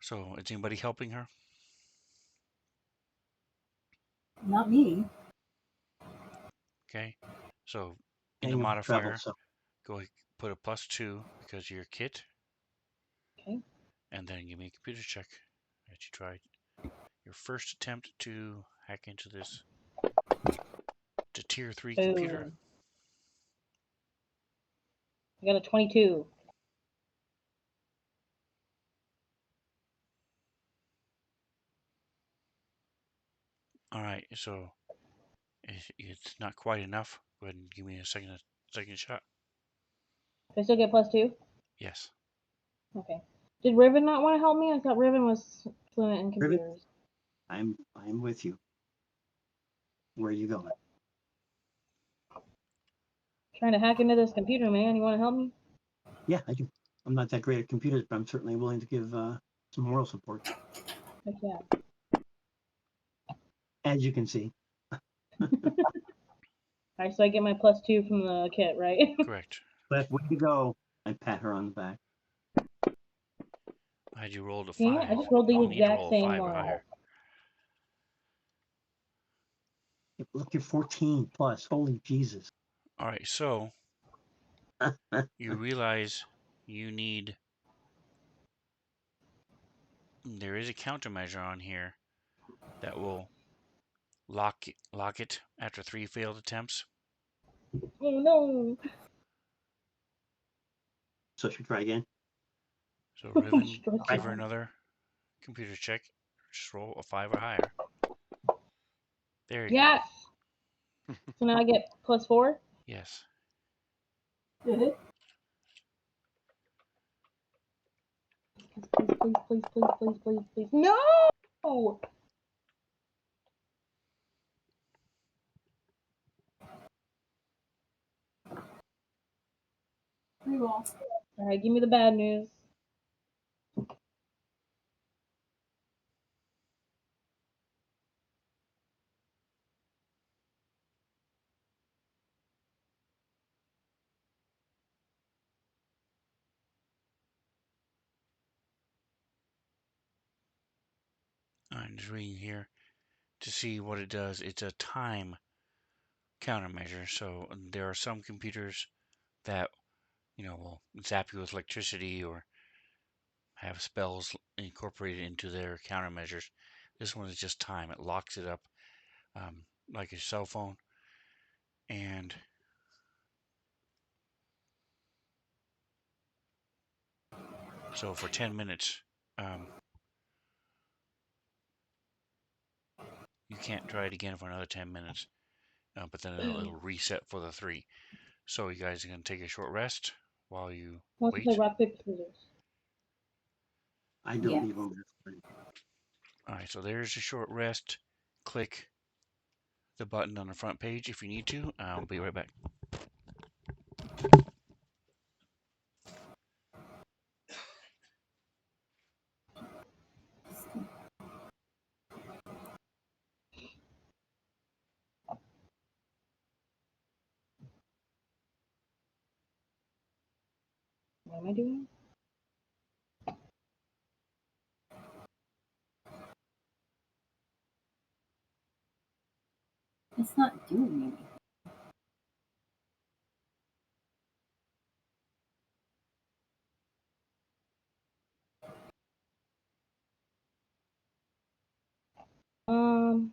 So is anybody helping her? Not me. Okay, so in the Hang on, travel. modifier, So go put a +2 because of your kit. Okay. And then give me a computer check that you tried your first attempt to hack into this to tier 3 computer. Boom. I got a 22. All right, so it's not quite enough. Go ahead and give me a second shot. Do I still get +2? Yes. Okay. Did Riven not want to help me? I thought Riven was fluent in Riven? computers. I'm with you. Where are you going? Trying to hack into this computer, man. You want to help me? Yeah, I do. I'm not that great at computers, but I'm certainly willing to give some moral support. Heck yeah. As you can see. Alright, so I get my +2 from the kit, right? Correct. But way to go. I pat her on the back. I had you rolled a 5. Yeah, I just rolled the I'll need to exact roll a same 5 or one. higher. Look, you're 14 plus. Holy Jesus. All right, so you realize you need. There is a countermeasure on here that will lock it after 3 failed attempts. Oh no! So should we try again? So Riven, Stress give her out. another computer check. Just roll a 5 or higher. There you Yes! So now I get +4? Yes. Good. Please. No! Reroll. Alright, give me the bad news. I'm just reading here to see what it does. It's a time countermeasure. So there are some computers that, will zap you with electricity or have spells incorporated into their countermeasures. This one is just time. It locks it up like a cell phone. And so for 10 minutes, you can't try it again for another 10 minutes. But then it'll reset for the 3. So you guys are going to take a short rest while you Want to play wait. rock, paper, scissors. I don't Yeah. even. All right, so there's a short rest. Click the button on the front page if you need to. I'll be right back. What am I doing? It's not doing anything. Um,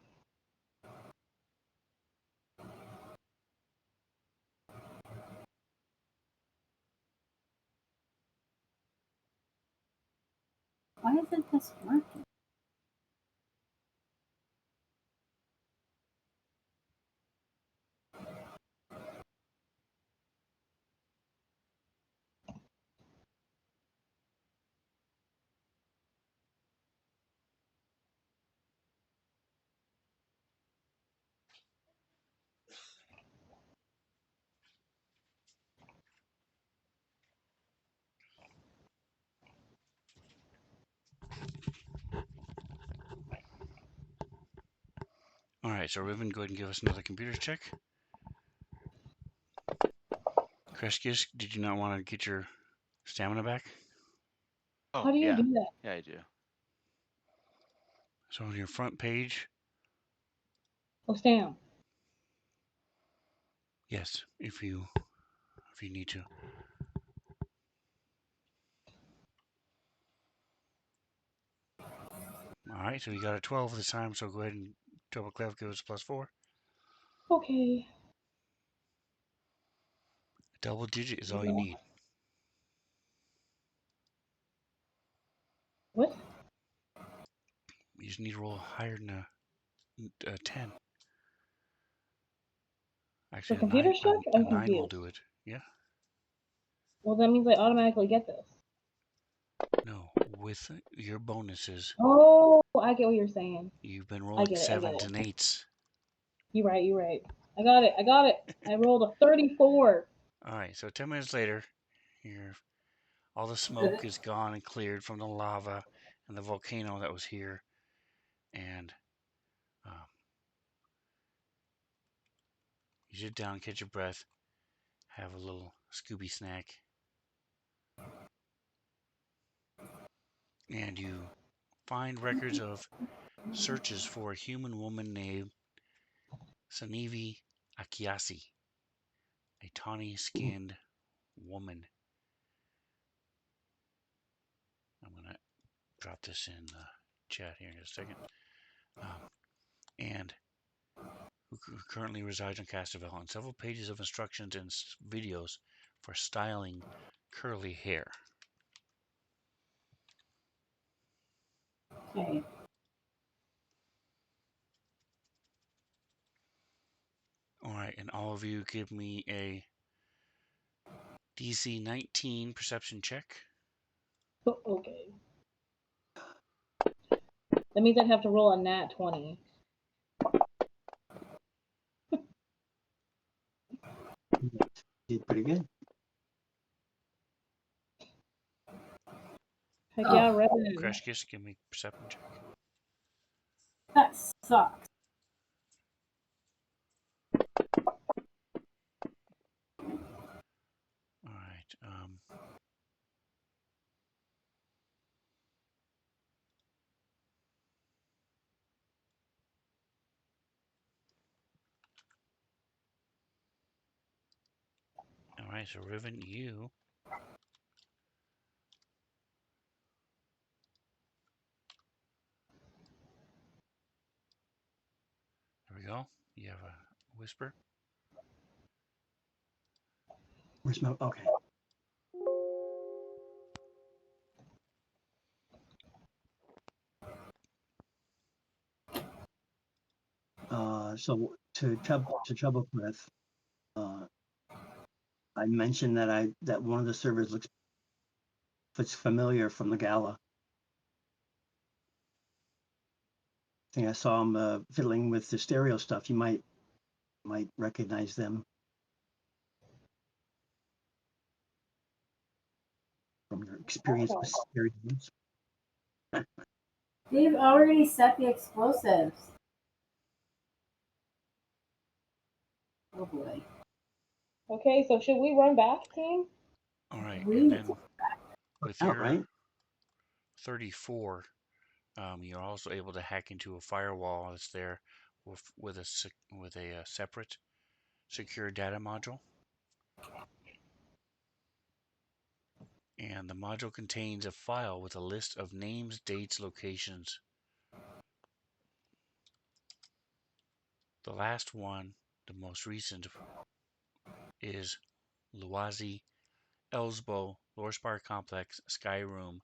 Why isn't this working? All right, so Riven, go ahead and give us another computer check. Kreskis, did you not want to get your stamina back? Oh, how do you yeah. do that? Yeah, I do. So on your front page, Oh, Stam. yes, if you need to. All right, so you got a 12 this time, so go ahead and double click, give us +4. Okay. A double digit is all you need. What? You just need to roll higher than a 10. For Actually, computer check? a I'm 9 will confused. do it. Yeah. Well, that means I automatically get this. No, with your bonuses, Oh, I get what you're saying. you've been I rolling get it. 7s and 8s. You're right. I got it. I rolled a 34. All right, so 10 minutes later, all the smoke is gone and cleared from the lava and the volcano that was here. And you sit down, catch your breath, have a little Scooby snack, and you find records of searches for a human woman named Sanivi Akiasi, a tawny-skinned woman. I'm going to drop this in the chat here in a second. And who currently resides in Castavelle, and several pages of instructions and videos for styling curly hair. Okay. All right, and all of you give me a DC 19 perception check. Okay. That means I'd have to roll a nat 20. Did pretty good. Heck Oh. yeah, Revan. Crash Kiss, give me perception check. That sucks. All right. All right. So Riven, you. There we go. You have a whisper. Where's my okay? So to trouble with, I mentioned that one of the servers looks if it's familiar from the gala. I think I saw him fiddling with the stereo stuff. You might recognize them from your experience with stereos. They've already set the explosives. Oh boy. Okay, so should we run back, team? All right. We And need then to- with Out your right. 34, you're also able to hack into a firewall that's there with a separate secure data module. And the module contains a file with a list of names, dates, locations. The last one, the most recent, is Luazi, Elsbo, Lorspar Complex, Sky Room,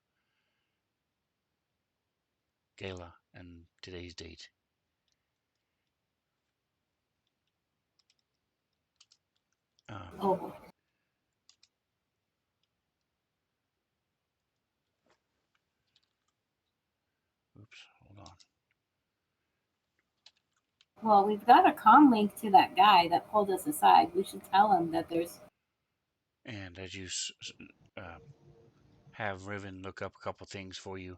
Gala, and today's date. Oh boy. Oops, hold on. Well, we've got a comm link to that guy that pulled us aside. We should tell him that there's. And as you have Riven look up a couple things for you,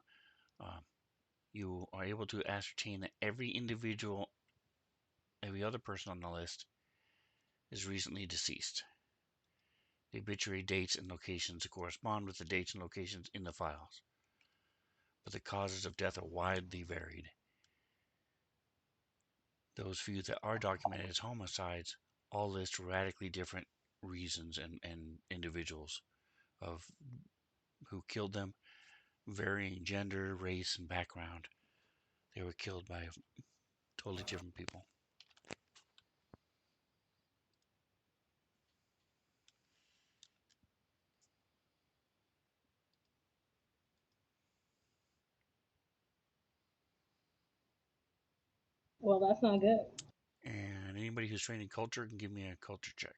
you are able to ascertain that every other person on the list is recently deceased. The obituary dates and locations correspond with the dates and locations in the files, but the causes of death are widely varied. Those few that are documented as homicides all list radically different reasons and individuals of who killed them, varying gender, race, and background. They were killed by totally different people. Well, that's not good. And anybody who's trained in culture can give me a culture check.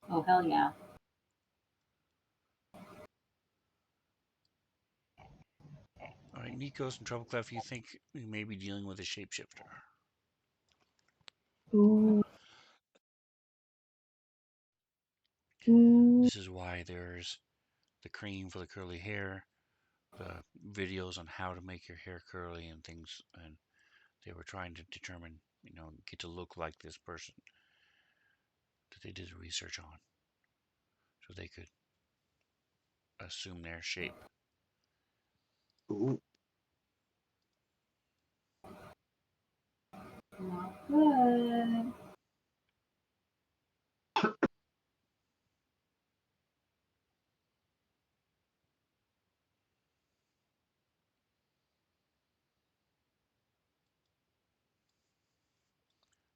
Oh hell yeah. All right, Nikos and Troubleclef, you think we may be dealing with a shapeshifter. Ooh. Ooh. This is why there's the cream for the curly hair, the videos on how to make your hair curly and things, and they were trying to determine, get to look like this person that they did research on, so they could assume their shape. Ooh. Not good.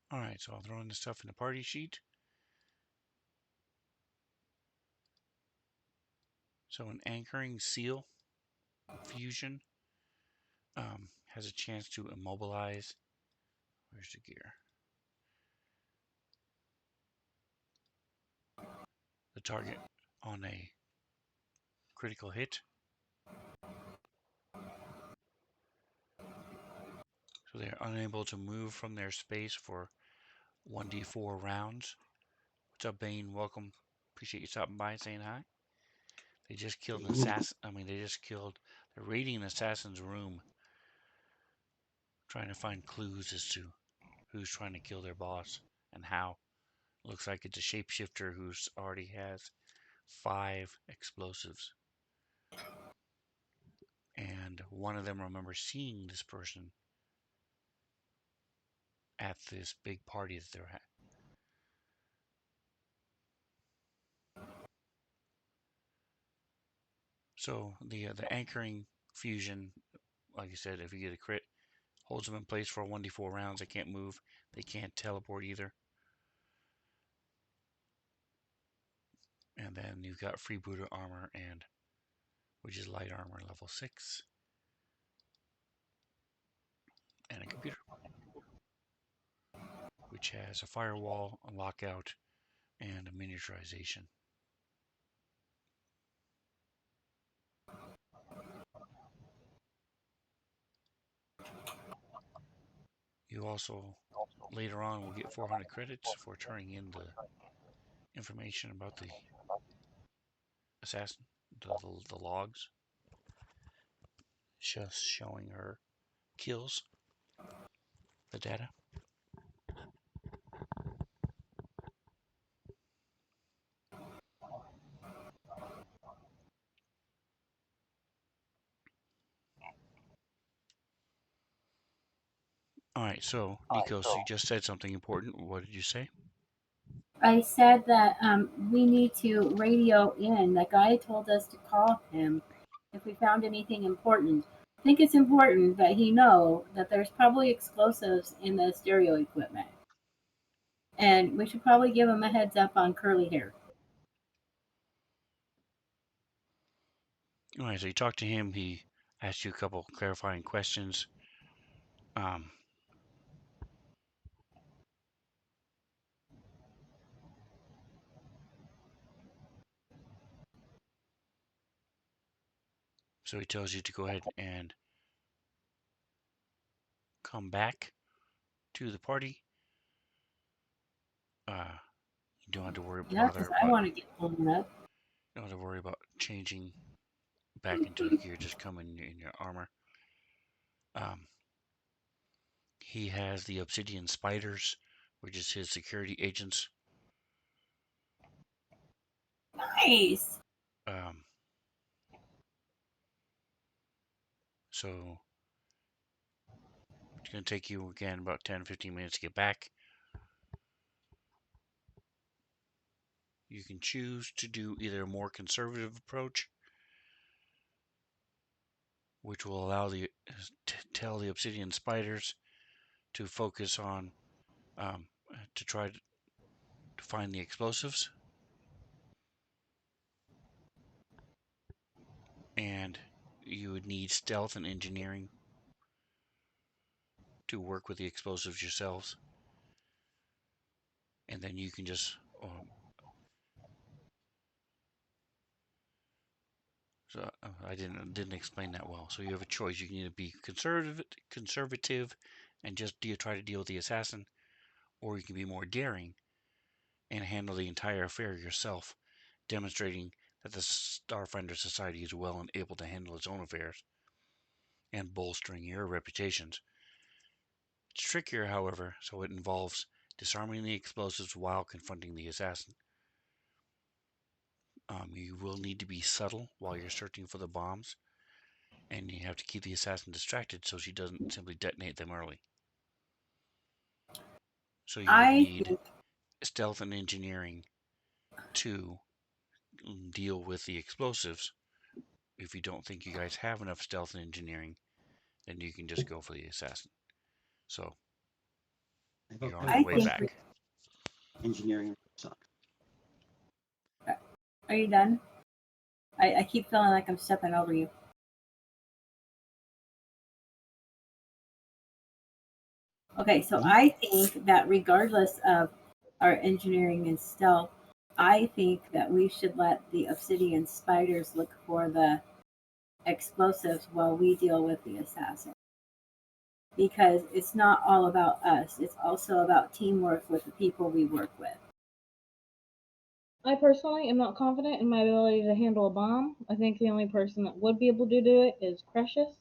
All right, so I'll throw in the stuff in the party sheet. So an anchoring seal fusion has a chance to immobilize. Where's the gear? The target on a critical hit. So they're unable to move from their space for 1d4 rounds. What's up, Bane? Welcome. Appreciate you stopping by and saying hi. They just killed an assassin. They're raiding an assassin's room, trying to find clues as to who's trying to kill their boss and how. Looks like it's a shapeshifter who's already has 5 explosives. And one of them remembers seeing this person at this big party that they're at. So the anchoring fusion, like I said, if you get a crit, holds them in place for 1d4 rounds. They can't move. They can't teleport either. And then you've got freebooter armor, which is light armor level 6, and a computer, which has a firewall, a lockout, and a miniaturization. You also, later on, will get 400 credits for turning in the information about the assassin, the logs, just showing her kills, the data. All right, so Nikos, you just said something important. What did you say? I said that we need to radio in. The guy told us to call him if we found anything important. I think it's important that he know that there's probably explosives in the stereo equipment. And we should probably give him a heads up on curly hair. All right, so you talked to him. He asked you a couple clarifying questions. So he tells you to go ahead and come back to the party. You don't have to worry Yeah, because I want to get blown up. don't have to worry about changing back into the gear. Just come in your armor. He has the obsidian spiders, which is his security agents. Nice. So it's going to take you again about 10-15 minutes to get back. You can choose to do either a more conservative approach, which will allow tell the obsidian spiders to focus on to try to find the explosives, and you would need stealth and engineering to work with the explosives yourselves, and then you can just so I didn't explain that well. So you have a choice. You can either be conservative, and just try to deal with the assassin, or you can be more daring and handle the entire affair yourself, demonstrating that the Starfinder Society is well and able to handle its own affairs, and bolstering your reputations. It's trickier, however, so it involves disarming the explosives while confronting the assassin. You will need to be subtle while you're searching for the bombs, and you have to keep the assassin distracted so she doesn't simply detonate them early. So you would need stealth and engineering to deal with the explosives. If you don't think you guys have enough stealth and engineering, then you can just go for the assassin. So you're on your way back. Engineering sucks. Are you done? I keep feeling like I'm stepping over you. Okay, so Mhm. I think that regardless of our engineering and stealth, I think that we should let the obsidian spiders look for the explosives while we deal with the assassin. Because it's not all about us, it's also about teamwork with the people we work with. I personally am not confident in my ability to handle a bomb. I think the only person that would be able to do it is Precious,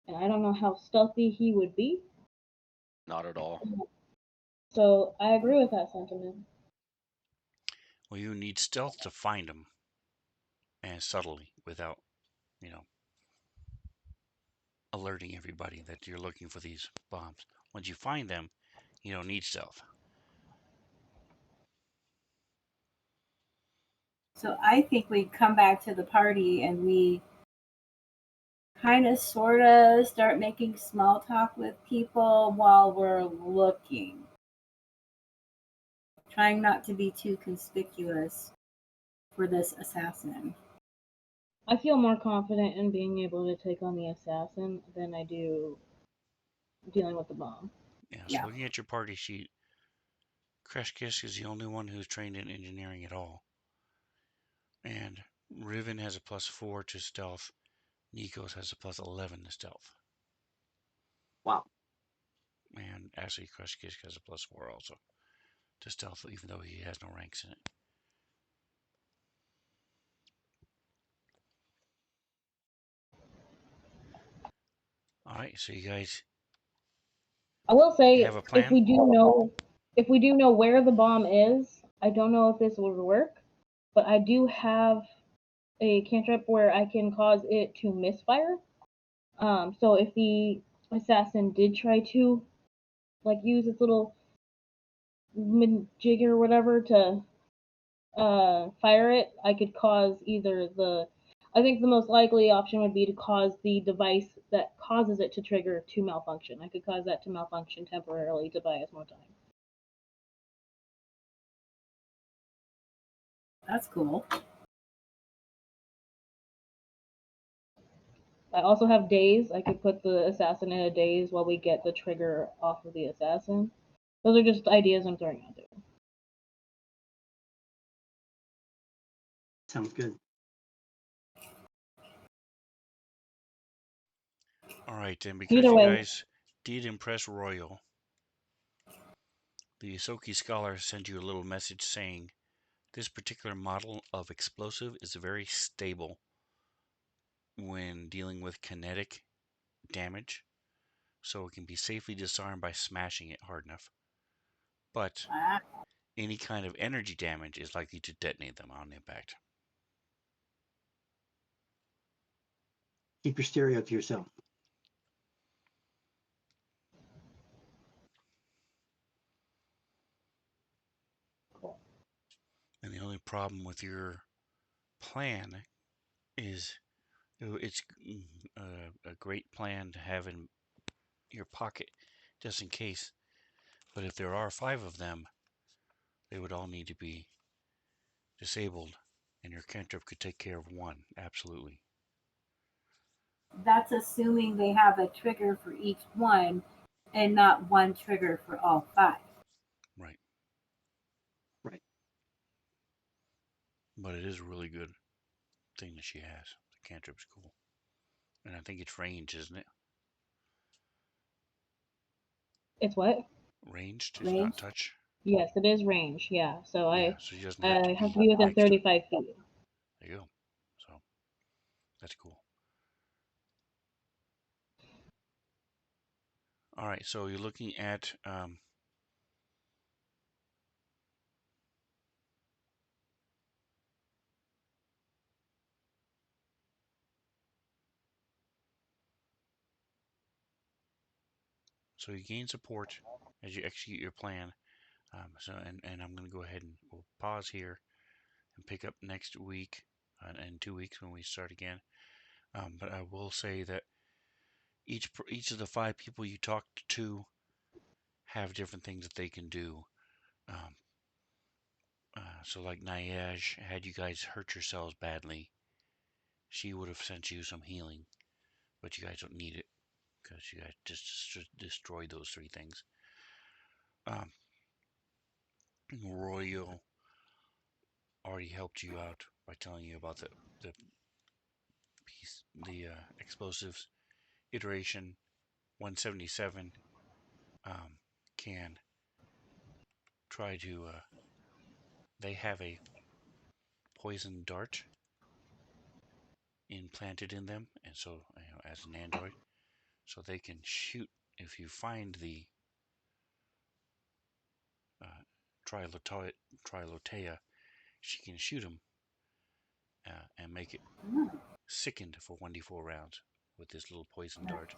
and I don't know how stealthy he would be. Not at all. So I agree with that sentiment. Well, you need stealth to find them, and subtly without, you know, alerting everybody that you're looking for these bombs. Once you find them, you don't need stealth. So I think we come back to the party and we kind of sort of start making small talk with people while we're looking, trying not to be too conspicuous for this assassin. I feel more confident in being able to take on the assassin than I do dealing with the bomb. Yeah, so Yeah. looking at your party sheet, Kreshkish is the only one who's trained in engineering at all. And Riven has a +4 to stealth. Nikos has a +11 to stealth. Wow. And actually, Kreshkish has a +4 also to stealth, even though he has no ranks in it. All right, so you guys I will say have a plan? if we do know where the bomb is, I don't know if this would work, but I do have a cantrip where I can cause it to misfire. So if the assassin did try to like use its little jig or whatever to fire it, I could cause either the. I think the most likely option would be to cause the device that causes it to trigger to malfunction. I could cause that to malfunction temporarily to buy us more time. That's cool. I also have daze. I could put the assassin in a daze while we get the trigger off of the assassin. Those are just ideas I'm throwing out there. Sounds good. All right, and because Either you way, guys did impress Royal, the Isoki scholar sent you a little message saying this particular model of explosive is very stable when dealing with kinetic damage, so it can be safely disarmed by smashing it hard enough. But Ah, any kind of energy damage is likely to detonate them on impact. Keep your stereo to yourself. And the only problem with your plan is it's a great plan to have in your pocket just in case. But if there are 5 of them, they would all need to be disabled, and your cantrip could take care of one. Absolutely. that's assuming they have a trigger for each one and not one trigger for all five. Right. Right. But it is a really good thing that she has. The cantrip's cool. And I think it's range, isn't it? it's what? Ranged is not Range. touch. Yes, it is range. Yeah, so Yeah, I so she doesn't have to I have to be be within next to it. 35 feet. There you go. So that's cool. All right, so you're looking at so you gain support as you execute your plan. And I'm going to go ahead and we'll pause here and pick up next week in 2 weeks when we start again. But I will say that each of the 5 people you talked to have different things that they can do. Um, so like Nyaj, had you guys hurt yourselves badly, she would have sent you some healing, but you guys don't need it because you guys just destroyed those 3 things. Royal already helped you out by telling you about the piece, the explosives iteration 177 can try to. They have a poison dart implanted in them, and so as an android, so they can shoot if you find the Trilotea. She can shoot them and make it sickened for 1d4 rounds with this little poison dart.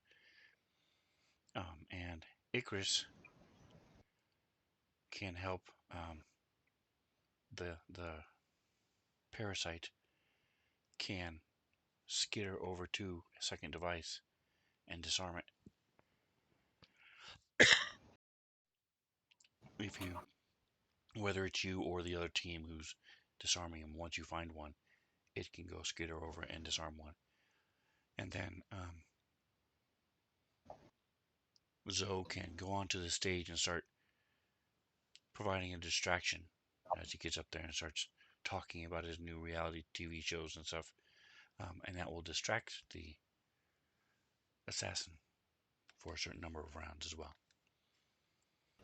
And Icarus can help the parasite can skitter over to a second device and disarm it. If you, whether it's you or the other team who's disarming them, once you find one, it can go skitter over and disarm one. And then Zoe can go onto the stage and start providing a distraction as he gets up there and starts talking about his new reality TV shows and stuff. And that will distract the assassin for a certain number of rounds as well.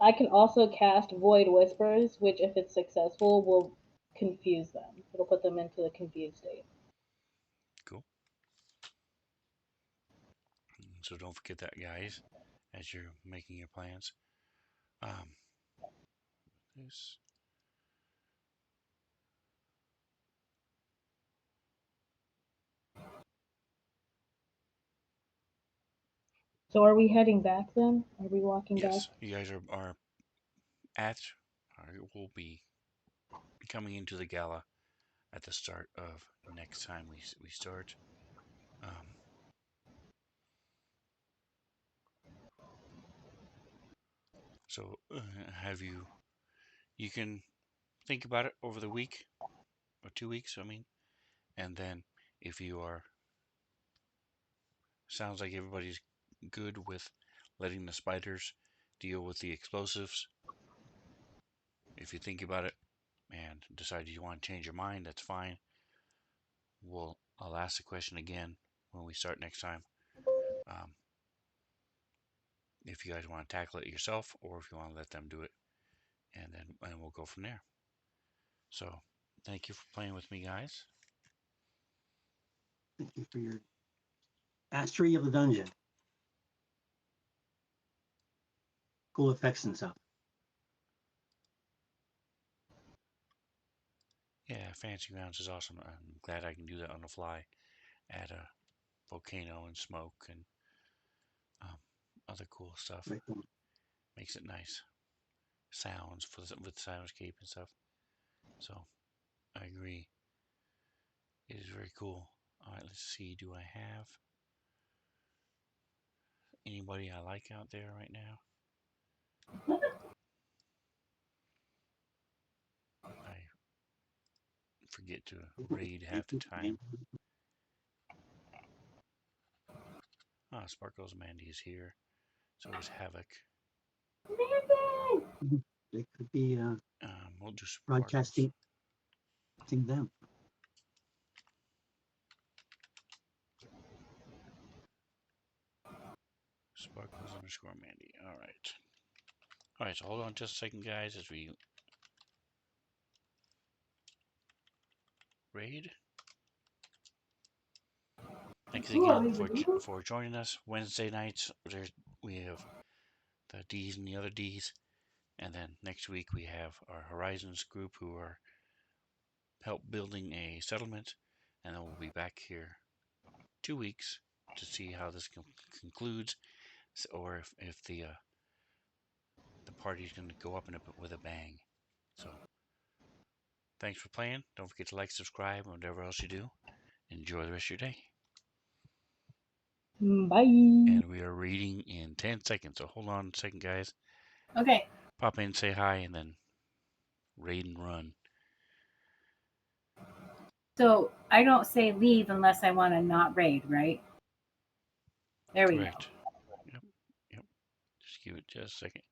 I can also cast Void Whispers, which, if it's successful, will confuse them. It'll put them into the confused state. Cool. So don't forget that, guys, as you're making your plans. This. So are we heading back then? Are we walking back? Yes, you guys are at, will be coming into the gala at the start of next time we start. So have you can think about it over the week or 2 weeks, I mean, and then if you are, sounds like everybody's good with letting the spiders deal with the explosives. If you think about it and decide you want to change your mind, that's fine. I'll ask the question again when we start next time. If you guys want to tackle it yourself or if you want to let them do it, and we'll go from there. So thank you for playing with me, guys. Thank you for your mastery of the dungeon. Cool effects and stuff. Yeah, Fancy Grounds is awesome. I'm glad I can do that on the fly, add a volcano and smoke and other cool stuff. Right. Makes it nice. Sounds with soundscape and stuff. So I agree. It is very cool. All right, let's see. Do I have anybody I like out there right now? I forget to raid half the time. Sparkles Mandy is here. So is Havoc. They could be we'll do broadcasting them. Sparkles underscore Mandy. All right. All right, so hold on just a second, guys, as we raid. Thanks again for joining us. Wednesday nights, we have the D's and the other D's. And then next week we have our Horizons group who are help building a settlement. And then we'll be back here 2 weeks to see how this concludes, or if the party's going to go up with a bang. So thanks for playing. Don't forget to like, subscribe, and whatever else you do. Enjoy the rest of your day. Bye. And we are reading in 10 seconds. So hold on a second, guys. Okay. Pop in, say hi, and then raid and run. So I don't say leave unless I want to not raid, right? There we Correct. Yep. Just give it just a second.